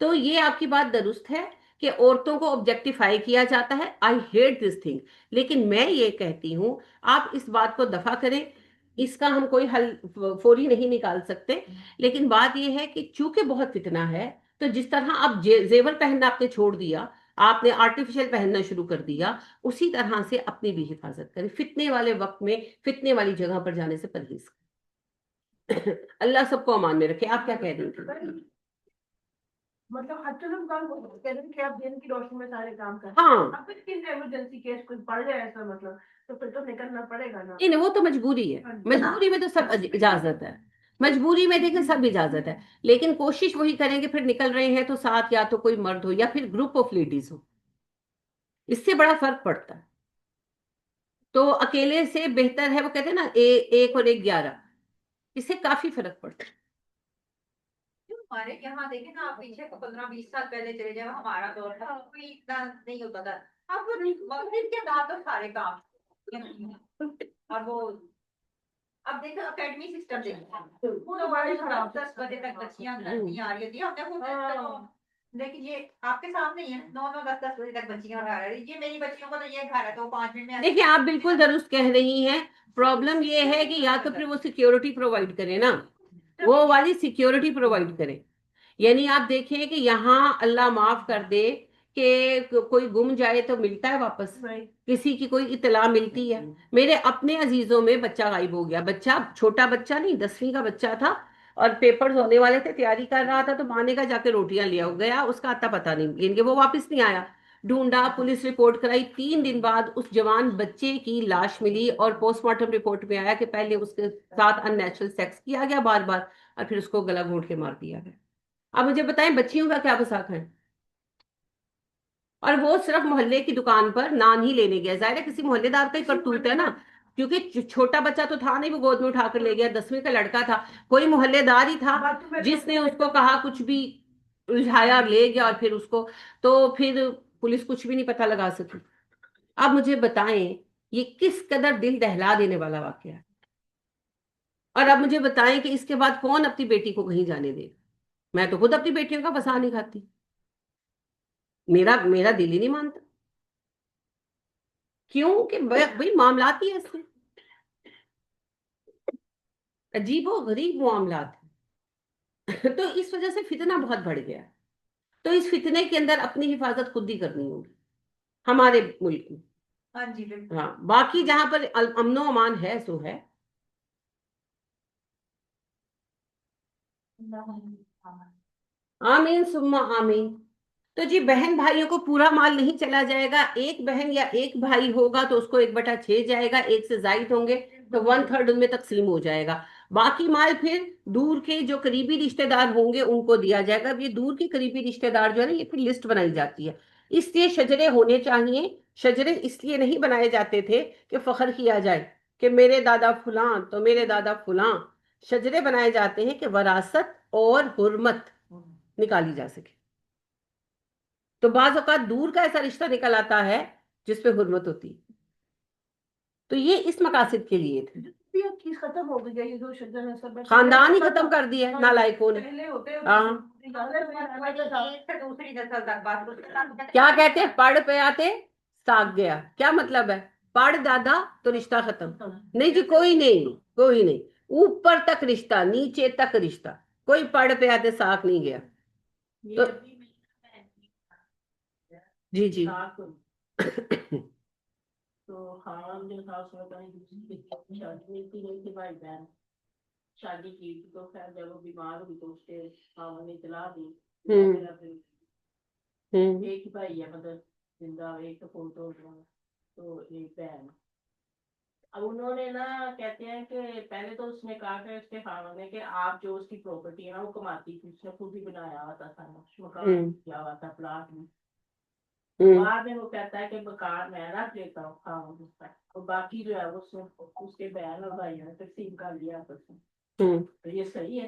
تو یہ آپ کی بات درست ہے کہ عورتوں کو آبجیکٹیفائی کیا جاتا ہے. I hate this thing. لیکن میں یہ کہتی ہوں آپ اس بات کو دفع کریں. اس کا ہم کوئی حل فوری نہیں نکال سکتے، لیکن بات یہ ہے کہ چونکہ بہت فتنہ ہے، تو جس طرح آپ زیور پہننا آپ نے چھوڑ دیا، آپ نے آرٹیفیشل پہننا شروع کر دیا، اسی طرح سے اپنی بھی حفاظت کریں. فتنے والے وقت میں فتنے والی جگہ پر جانے سے پرہیز کریں. اللہ سب کو امان میں رکھے. آپ کیا کہہ رہی تھی؟ مطلب حتی الامکان کہہ رہے ہیں کہ آپ دن کی روشنی میں سارے کام کریں. ہاں اب پھر کسی ایمرجنسی کیس کوئی پڑ جائے ایسا مطلب تو پھر تو نکلنا پڑے گا نا. نہیں، وہ تو مجبوری ہے. مجبوری میں تو سب اجازت ہے. مجبوری میں دیکھیں سب اجازت ہے، لیکن کوشش وہی کریں کہ پھر نکل رہے ہیں تو ساتھ یا تو کوئی مرد ہو یا پھر گروپ آف لیڈیز ہو. اس سے بڑا فرق پڑتا ہے. تو اکیلے سے بہتر ہے، وہ کہتے ہیں نا ایک اور ایک 11، اس سے کافی فرق پڑتا ہے. ہمارے یہاں دیکھیں نا، آپ پیچھے 15-20 سال پہلے چلے جائیں، ہمارا دور تھا کوئی اتنا نہیں ہوتا تھا. اب مغرب کے بعد تو سارے کام. اور وہ اب دیکھو اکیڈمی سسٹم دیکھو، پورا بڑے 10 بجے تک بچیاں گھر نہیں آ رہی ہوتی. ہم نے خود لیکن یہ آپ کے سامنے ہی ہے، 9-10 بجے تک بچیاں گھر آ رہی. یہ میری بچیوں کو تو یہ گھر ہے تو 5 منٹ میں دیکھیں آپ بالکل درست کہہ رہی ہیں. پرابلم یہ ہے کہ یا تو پھر وہ سیکیورٹی پرووائڈ کرے نا، وہ والی سیکیورٹی پرووائڈ کرے. یعنی آپ دیکھیں کہ یہاں اللہ معاف کر دے کہ کوئی گم جائے تو ملتا ہے واپس، کسی کی کوئی اطلاع ملتی ہے. میرے اپنے عزیزوں میں بچہ غائب ہو گیا. بچہ چھوٹا بچہ نہیں، 10ویں کا بچہ تھا اور پیپرز ہونے والے تھے، تیاری کر رہا تھا، تو ماں نے کہا جا کے روٹیاں لے آؤ. گیا، اس کا آتا پتا نہیں، یعنی کہ وہ واپس نہیں آیا. ڈھونڈا، پولیس رپورٹ کرائی. 3 دن بعد اس جوان بچے کی لاش ملی اور پوسٹ مارٹم رپورٹ میں آیا کہ پہلے اس کے ساتھ ان نیچرل سیکس کیا گیا بار بار، اور پھر اس کو گلا گھونٹ کے مار دیا گیا. اب مجھے بتائیں بچیوں کا کیا بساکھ ہے؟ اور وہ صرف محلے کی دکان پر نان ہی لینے گیا. ظاہر ہے کسی محلے دار کا ہی کرتوت ہے نا، کیونکہ چھوٹا بچہ تو تھا نہیں، وہ گود میں اٹھا کر لے گیا. 10ویں کا لڑکا تھا، کوئی محلے دار ہی تھا جس نے اس کو کہا کچھ بھی الجھایا اور لے گیا. اور پھر اس کو تو پھر پولیس کچھ بھی نہیں پتہ لگا سکی. اب مجھے بتائیں یہ کس قدر دل دہلا دینے والا واقعہ ہے. اور اب مجھے بتائیں کہ اس کے بعد کون اپنی بیٹی کو کہیں جانے دے. میں تو خود اپنی بیٹیوں کا بسا نہیں کھاتی. میرا دل ہی نہیں مانتا. کیوں کہ بھائی معاملات ہی ایسے عجیب و غریب معاملات ہیں. تو اس وجہ سے فتنہ بہت بڑھ گیا. تو اس فتنے کے اندر اپنی حفاظت خود ہی کرنی ہوگی ہمارے ملک میں. ہاں جی بالکل. ہاں، باقی جہاں پر امن و امان ہے سو ہے. آمین ثم آمین. تو جی بہن بھائیوں کو پورا مال نہیں چلا جائے گا. ایک بہن یا ایک بھائی ہوگا تو اس کو 1/6 جائے گا. ایک سے زائد ہوں گے تو 1/3 ان میں تقسیم ہو جائے گا. باقی مال پھر دور کے جو قریبی رشتہ دار ہوں گے ان کو دیا جائے گا. اب یہ دور کے قریبی رشتہ دار جو ہے نا، یہ پھر لسٹ بنائی جاتی ہے. اس لیے شجرے ہونے چاہیے. شجرے اس لیے نہیں بنائے جاتے تھے کہ فخر کیا جائے کہ میرے دادا فلاں تو میرے دادا فلاں. شجرے بنائے جاتے ہیں کہ وراثت اور حرمت نکالی جا سکے. تو بعض اوقات دور کا ایسا رشتہ نکل آتا ہے جس پہ حرمت ہوتی ہے. تو یہ اس مقاصد کے لیے تھے. چیز ختم ہو گئی ہے، یہ جو شجر ہے سب خاندان ہی ختم کر دیا ہے نالائکوں نے. پہلے ہوتے ہاں، ایک سے دوسری نسل تک بات. کیا کہتے ہیں، پڑھ پہ آتے ساگ گیا. کیا مطلب ہے؟ پڑھ دادا تو رشتہ ختم. نہیں جی، کوئی نہیں، کوئی نہیں. اوپر تک رشتہ، نیچے تک رشتہ. کوئی پڑھ پہ آتے ساگ نہیں گیا. جی جی. تو خان جو تھا اس میں کہیں دوسری شادی نہیں تھی بھائی بہن شادی کی تھی. تو خیر جب وہ بیمار ہوئی تو اس کے خاوند نے اطلاع دی. ایک ہی بھائی ہے مطلب زندہ، ایک تو فوت ہو گیا، تو ایک بہن. اب انہوں نے نا کہتے ہیں کہ پہلے تو اس نے کہا کہ اس کے خاوند نے کہ آپ جو اس کی پراپرٹی ہے نا وہ کماتی تھی، اس نے خود ہی بنایا ہوا تھا مکان کیا ہوا تھا پلاٹ میں. بعد میں وہ کہتا ہے کہ مکان میں رکھ لیتا ہوں خاوند اس کا، اور باقی جو ہے اس کے بہن اور بھائی نے تقسیم کر لیا آپس میں. تو یہ صحیح ہے؟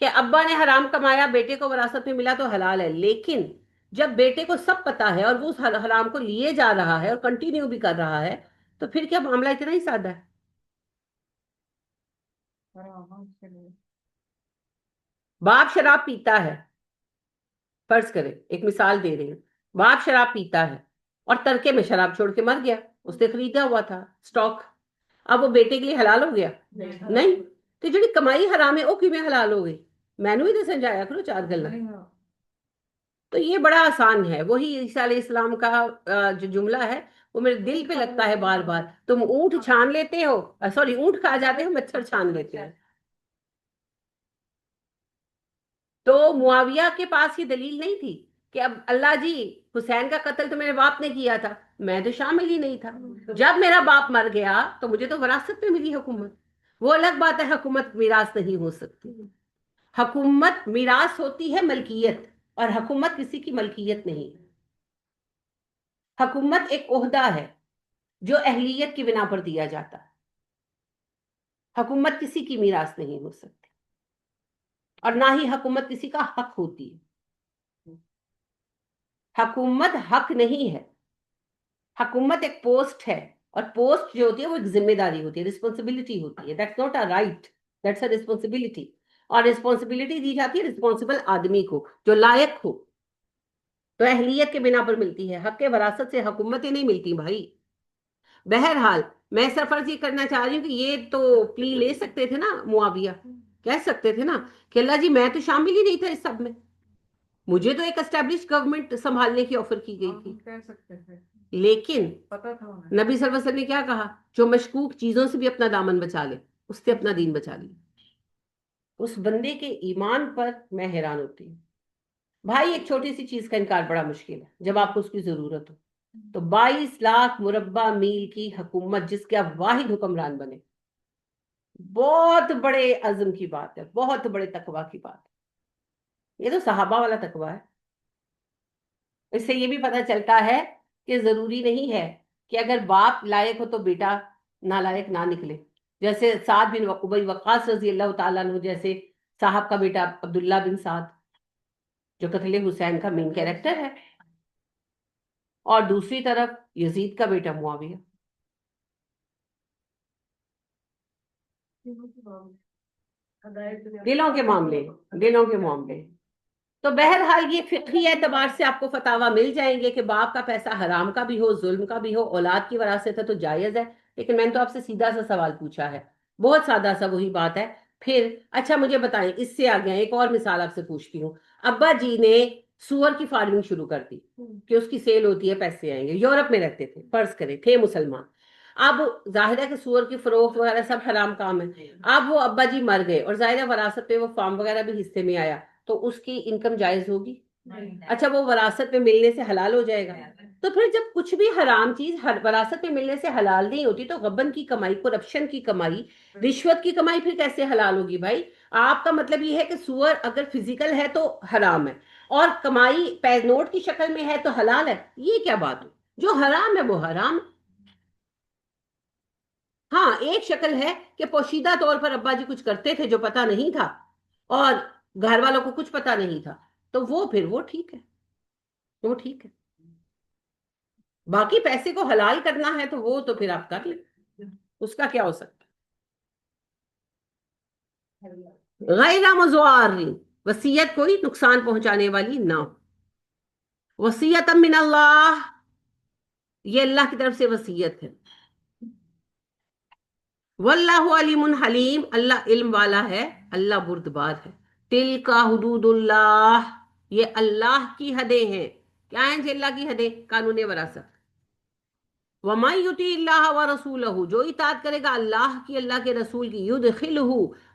کہ ابا نے حرام کمایا، بیٹے کو وراثت میں ملا تو حلال ہے، لیکن جب بیٹے کو سب پتا ہے اور وہ اس حرام کو لیے جا رہا ہے اور کنٹینیو بھی کر رہا ہے، تو پھر کیا معاملہ اتنا ہی سادہ ہے؟ باپ شراب پیتا ہے، فرض کرے ایک مثال دے رہی ہوں، باپ شراب پیتا ہے اور ترکے میں شراب چھوڑ کے مر گیا، اس نے خریدا ہوا تھا سٹاک، اب وہ بیٹے کے لیے حلال ہو گیا؟ نہیں۔ تو جڑی کمائی حرام ہے وہ کیویں حلال ہو گئی؟ مینو ہی تو سمجھایا کرو چار گلا۔ تو یہ بڑا آسان ہے، وہی عیسیٰ علیہ السلام کا جو جملہ ہے وہ میرے دل پہ لگتا ہے بار بار، تم اونٹ چھان لیتے ہو، سوری اونٹ کھا جاتے ہو، مچھر چھان لیتے ہو۔ تو معاویہ کے پاس یہ دلیل نہیں تھی کہ اب اللہ جی حسین کا قتل تو میرے باپ نے کیا تھا، میں تو شامل ہی نہیں تھا، جب میرا باپ مر گیا تو مجھے تو وراثت میں ملی حکومت۔ وہ الگ بات ہے حکومت میراث نہیں ہو سکتی، حکومت میراث ہوتی ہے ملکیت، اور حکومت کسی کی ملکیت نہیں ہے۔ حکومت ایک عہدہ ہے جو اہلیت کی بنا پر دیا جاتا ہے، حکومت کسی کی میراث نہیں ہو سکتی، اور نہ ہی حکومت کسی کا حق ہوتی ہے۔ حکومت حق نہیں ہے، حکومت ایک پوسٹ ہے، اور پوسٹ جو ہوتی ہے وہ ایک ذمہ داری ہوتی ہے، رسپانسبلٹی ہوتی ہے، that's not a right, that's a responsibility, اور رسپانسبلٹی دی جاتی ہے رسپانسبل آدمی کو جو لائق ہو، تو اہلیت کے بنا پر ملتی ہے، حق وراثت سے حکومتیں نہیں ملتی بھائی۔ بہرحال میں صرف عرض یہ کرنا چاہ رہی ہوں کہ یہ تو پلی لے سکتے تھے نا معاویہ، کہہ سکتے تھے نا کہ اللہ جی میں تو شامل ہی نہیں تھا اس سب میں، مجھے تو ایک اسٹیبلش گورنمنٹ سنبھالنے کی آفر کی گئی تھی، کہہ سکتے تھے، لیکن پتا تھا انہیں۔ نبی صلی اللہ علیہ وسلم نے کیا کہا؟ جو مشکوک چیزوں سے بھی اپنا دامن بچا لے، اس سے اپنا دین بچا لے۔ اس بندے کے ایمان پر میں حیران ہوتی ہوں بھائی، ایک چھوٹی سی چیز کا انکار بڑا مشکل ہے جب آپ کو اس کی ضرورت ہو، تو 22 لاکھ مربع میل کی حکومت جس کے آپ واحد حکمران بنے، بہت بڑے عزم کی بات ہے، بہت بڑے تقوی کی بات ہے، یہ تو صحابہ والا تقوی ہے۔ اس سے یہ بھی پتہ چلتا ہے کہ ضروری نہیں ہے کہ اگر باپ لائق ہو تو بیٹا نالائق نہ نکلے، جیسے سعد بن ابی وقاص رضی اللہ تعالیٰ عنہ جیسے صاحب کا بیٹا عبداللہ بن سعد جو قتل حسین کا مین کیریکٹر ہے، اور دوسری طرف یزید کا بیٹا معاویہ۔ دلوں کے معاملے، دلوں کے معاملے۔ تو بہرحال یہ فقہی اعتبار سے آپ کو فتاوی مل جائیں گے کہ باپ کا پیسہ حرام کا بھی ہو، ظلم کا بھی ہو، اولاد کی وراثت ہے تو جائز ہے، لیکن میں نے تو آپ سے سیدھا سا سوال پوچھا ہے، بہت سادہ سا وہی بات ہے۔ پھر اچھا مجھے بتائیں، اس سے آگے ایک اور مثال آپ سے پوچھتی ہوں، ابا جی نے سور کی فارمنگ شروع کر دی کہ اس کی سیل ہوتی ہے پیسے آئیں گے، یورپ میں رہتے تھے، فرض کریں تھے مسلمان، اب ظاہر ہے کہ سور کی فروخت وغیرہ سب حرام کام ہے، اب وہ ابا جی مر گئے اور ظاہر ہے وراثت پہ وہ فارم وغیرہ بھی حصے میں آیا، تو اس کی انکم جائز ہوگی؟ اچھا وہ وراثت میں ملنے سے حلال ہو جائے گا؟ تو پھر جب کچھ بھی حرام چیز وراثت میں ملنے سے حلال نہیں ہوتی، تو غبن کی کمائی، کرپشن کی کمائی، رشوت کی کمائی پھر کیسے حلال ہوگی بھائی؟ آپ کا مطلب یہ ہے کہ سور اگر فزیکل ہے تو حرام ہے، اور کمائی نوٹ کی شکل میں ہے تو حلال ہے؟ یہ کیا بات ہو؟ جو حرام ہے وہ حرام ہے۔ ہاں ایک شکل ہے کہ پوشیدہ طور پر ابا جی کچھ کرتے تھے جو پتا نہیں تھا، اور گھر والوں کو کچھ پتا نہیں تھا، تو وہ پھر وہ ٹھیک ہے، وہ ٹھیک ہے۔ باقی پیسے کو حلال کرنا ہے تو وہ تو پھر آپ کر لیں، اس کا کیا ہو سکتا ہے؟ غیر مضار، وصیت کوئی نقصان پہنچانے والی نہ ہو، وصیت من اللہ، یہ اللہ کی طرف سے وصیت ہے، واللہ علیم حلیم، اللہ علم والا ہے، اللہ بردبار ہے، تلک حدود اللہ، یہ اللہ کی حدیں ہیں، کیا ہیں جی اللہ کی حدیں؟ قانون وراثت۔ وَمَن يُطِعِ اللَّهَ وَرَسُولَهُ، جو اطاعت کرے گا اللہ کی، اللہ کے رسول کی، يُدْخِلْهُ،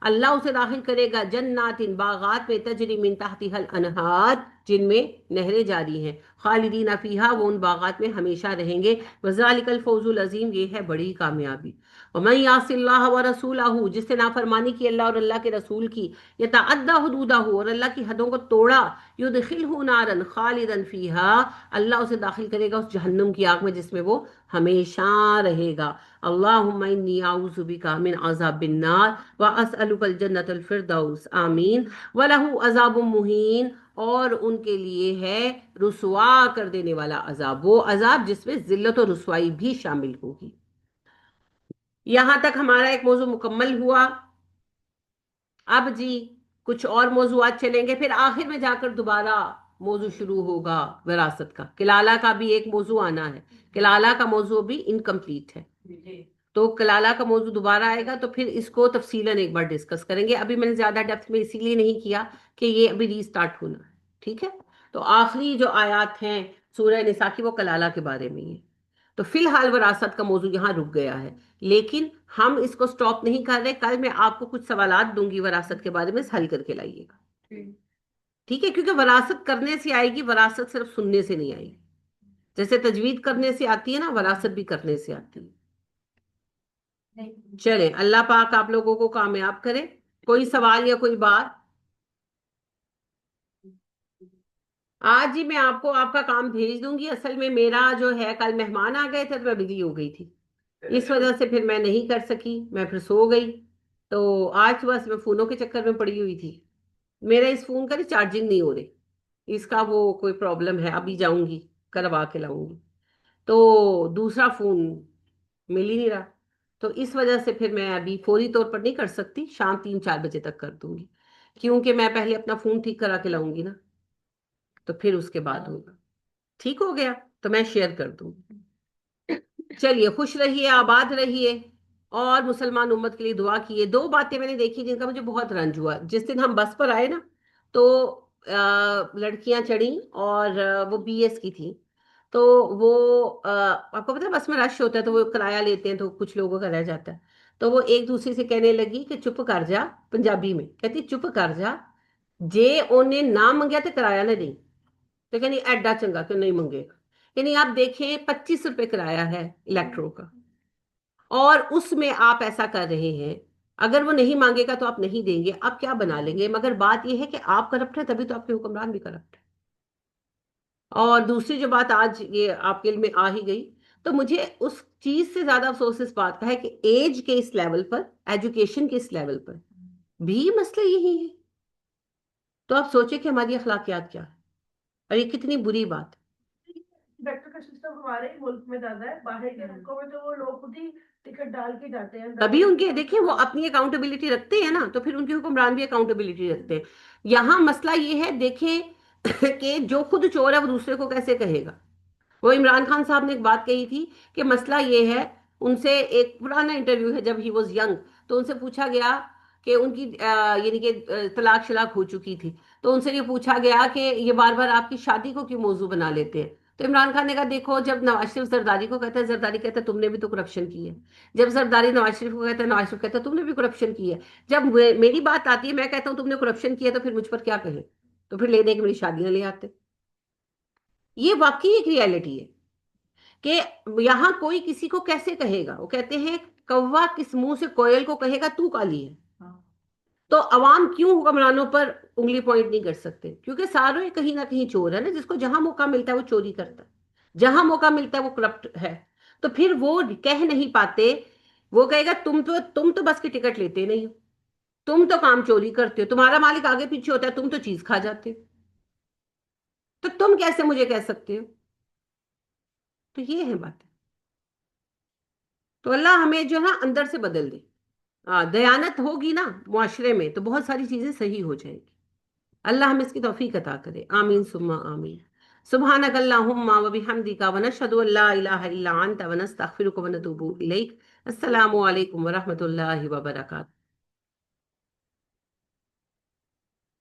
اللہ اسے داخل کرے گا، جنات باغات میں، تجری من تحتها الانہار، جن میں نہریں جاری ہیں، خالدین فیہا، وہ ان باغات میں ہمیشہ رہیں گے، وذالک الفوز العظیم، یہ ہے بڑی کامیابی۔ ومن یعص اللہ ورسولہ، جس نے نافرمانی کی اللہ اور اللہ کے رسول کی، یتعدی حدودہ، اور اللہ کی حدوں کو توڑا، یدخلہ نارا خالدا فیہا، اللہ اسے داخل کرے گا اس جہنم کی آگ میں جس میں وہ ہمیشہ رہے گا۔ اللہم انی اعوذ بک من عذاب النار واسألک الجنۃ الفردوس، آمین۔ وَلَهُ عذاب مہین، اور ان کے لیے ہے رسوا کر دینے والا عذاب، وہ عذاب جس میں ذلت و رسوائی بھی شامل ہوگی۔ یہاں تک ہمارا ایک موضوع مکمل ہوا۔ اب جی کچھ اور موضوعات چلیں گے، پھر آخر میں جا کر دوبارہ موضوع شروع ہوگا وراثت کا۔ کلالہ کا بھی ایک موضوع آنا ہے، کلالہ کا موضوع بھی انکمپلیٹ ہے، تو کلالہ کا موضوع دوبارہ آئے گا، تو پھر اس کو تفصیلاً ایک بار ڈسکس کریں گے۔ ابھی میں نے زیادہ ڈیپتھ میں اسی لیے نہیں کیا کہ یہ ابھی ری سٹارٹ ہونا ہے، ٹھیک ہے؟ تو آخری جو آیات ہیں سورہ نساء کی وہ کلالہ کے بارے میں ہی ہے۔ تو فی الحال وراثت کا موضوع یہاں رک گیا ہے، لیکن ہم اس کو سٹاپ نہیں کر رہے۔ کل میں آپ کو کچھ سوالات دوں گی وراثت کے بارے میں، حل کر کے لائیے گا، ٹھیک ہے؟ کیونکہ وراثت کرنے سے آئے گی، وراثت صرف سننے سے نہیں آئے گی۔ جیسے تجوید کرنے سے آتی ہے نا، وراثت بھی کرنے سے آتی ہے۔ چلیں، اللہ پاک آپ لوگوں کو کامیاب کرے۔ کوئی سوال یا کوئی بات؟ آج ہی میں آپ کو آپ کا کام بھیج دوں گی۔ اصل میں میرا جو ہے کل مہمان آ گئے تھے تو میں بزی ہو گئی تھی، اس وجہ سے پھر میں نہیں کر سکی، میں پھر سو گئی۔ تو آج بس میں فونوں کے چکر میں پڑی ہوئی تھی۔ میرا اس فون کا چارجنگ نہیں ہو رہی، اس کا وہ کوئی پرابلم ہے، ابھی جاؤں گی کروا کے لاؤں گی، تو دوسرا فون مل ہی نہیں رہا، تو اس وجہ سے پھر میں ابھی فوری طور پر نہیں کر سکتی، شام 3-4 بجے تک کر دوں گی، کیونکہ میں پہلے اپنا فون ٹھیک کرا کے لاؤں گی نا، تو پھر اس کے بعد ہوگا۔ ٹھیک ہو گیا تو میں شیئر کر دوں گی۔ چلیے، خوش رہیے، آباد رہیے، اور مسلمان امت کے لیے دعا کیے۔ 2 باتیں میں نے دیکھی جن کا مجھے بہت رنج ہوا۔ جس دن ہم بس پر آئے نا، تو لڑکیاں چڑھیں اور وہ بی ایس کی تھی، تو وہ آپ کو پتا ہے بس میں رش ہوتا ہے تو وہ کرایہ لیتے ہیں تو کچھ لوگوں کا رہ جاتا ہے، تو وہ ایک دوسرے سے کہنے لگی کہ چپ کر جا، پنجابی میں کہتی چپ کر جا، جے انہیں نہ منگیا تو کرایہ نہ دیں، تو کہنی ایڈا چنگا کہ نہیں منگے گا۔ یعنی آپ دیکھیں 25 روپے کرایہ ہے الیکٹرو کا، اور اس میں آپ ایسا کر رہے ہیں، اگر وہ نہیں مانگے گا تو آپ نہیں دیں گے، آپ کیا بنا لیں گے؟ مگر بات یہ ہے کہ آپ کرپٹ ہیں تبھی تو آپ کے حکمران بھی کرپٹ ہے۔ اور دوسری جو بات آج یہ آپ کے علم میں آ ہی گئی، تو مجھے اس چیز سے زیادہ افسوس اس بات کا ہے کہ ایج کے اس لیول پر، ایجوکیشن کے اس لیول پر بھی مسئلہ یہی ہے۔ تو آپ سوچیں کہ ہماری اخلاقیات کیا ہے، اور یہ کتنی بری بات ہے۔ ڈاکٹر کا سسٹم ہمارے ہی ملک میں زیادہ ہے، باہر کے ملکوں میں تو وہ لوگ خود ہی ٹکٹ ڈال کے جاتے ہیں۔ تبھی ان کے دیکھیں وہ اپنی اکاؤنٹیبلٹی رکھتے ہیں نا، تو پھر ان کے حکمران بھی اکاؤنٹیبلٹی رکھتے ہیں۔ یہاں مسئلہ یہ ہے، دیکھیں کہ جو خود چور ہے وہ دوسرے کو کیسے کہے گا۔ وہ عمران خان صاحب نے ایک بات کہی تھی کہ مسئلہ یہ ہے، ان سے ایک پرانا انٹرویو ہے جب ہی واز ینگ، تو ان سے پوچھا گیا کہ ان کی یعنی کہ طلاق شلاق ہو چکی تھی، تو ان سے یہ پوچھا گیا کہ یہ بار بار آپ کی شادی کو کیوں موضوع بنا لیتے ہیں؟ تو عمران خان نے کہا دیکھو، جب نواز شریف زرداری کو کہتا ہے، زرداری کہتا ہے تم نے بھی تو کرپشن کی ہے، جب زرداری نواز شریف کو کہتا ہے، نواز شریف کہتا ہے تم نے بھی کرپشن کی ہے، جب میری بات آتی ہے میں کہتا ہوں تم نے کرپشن کی ہے، تو پھر مجھ پر کیا کہیں؟ تو پھر لے دیں کہ میری شادیاں لے آتے۔ یہ واقعی ایک ریالٹی ہے کہ یہاں کوئی کسی کو کیسے کہے گا۔ وہ کہتے ہیں کوا کس منہ سے کوئل کو کہے گا تو کالی ہے۔ تو عوام کیوں حکمرانوں پر انگلی پوائنٹ نہیں کر سکتے؟ کیونکہ سارے کہیں نہ کہیں چور ہے نا، جس کو جہاں موقع ملتا ہے وہ چوری کرتا ہے، جہاں موقع ملتا ہے وہ کرپٹ ہے، تو پھر وہ کہہ نہیں پاتے۔ وہ کہے گا تم تو بس کی ٹکٹ لیتے نہیں ہو، تم تو کام چوری کرتے ہو، تمہارا مالک آگے پیچھے ہوتا ہے، تم تو چیز کھا جاتے ہو، تو تم کیسے مجھے کہہ سکتے ہو؟ تو یہ ہے بات۔ تو اللہ ہمیں جو ہے اندر سے بدل دے۔ دیانت ہوگی نا معاشرے میں تو بہت ساری چیزیں صحیح ہو جائیں گی۔ اللہ ہمیں اس کی توفیق عطا کرے، آمین ثم آمین۔ سبحانک اللہم و بحمدک ونشہد ان لا الہ الا انت ونستغفرک ونتوب الیک۔ السلام علیکم ورحمۃ اللہ وبرکاتہ۔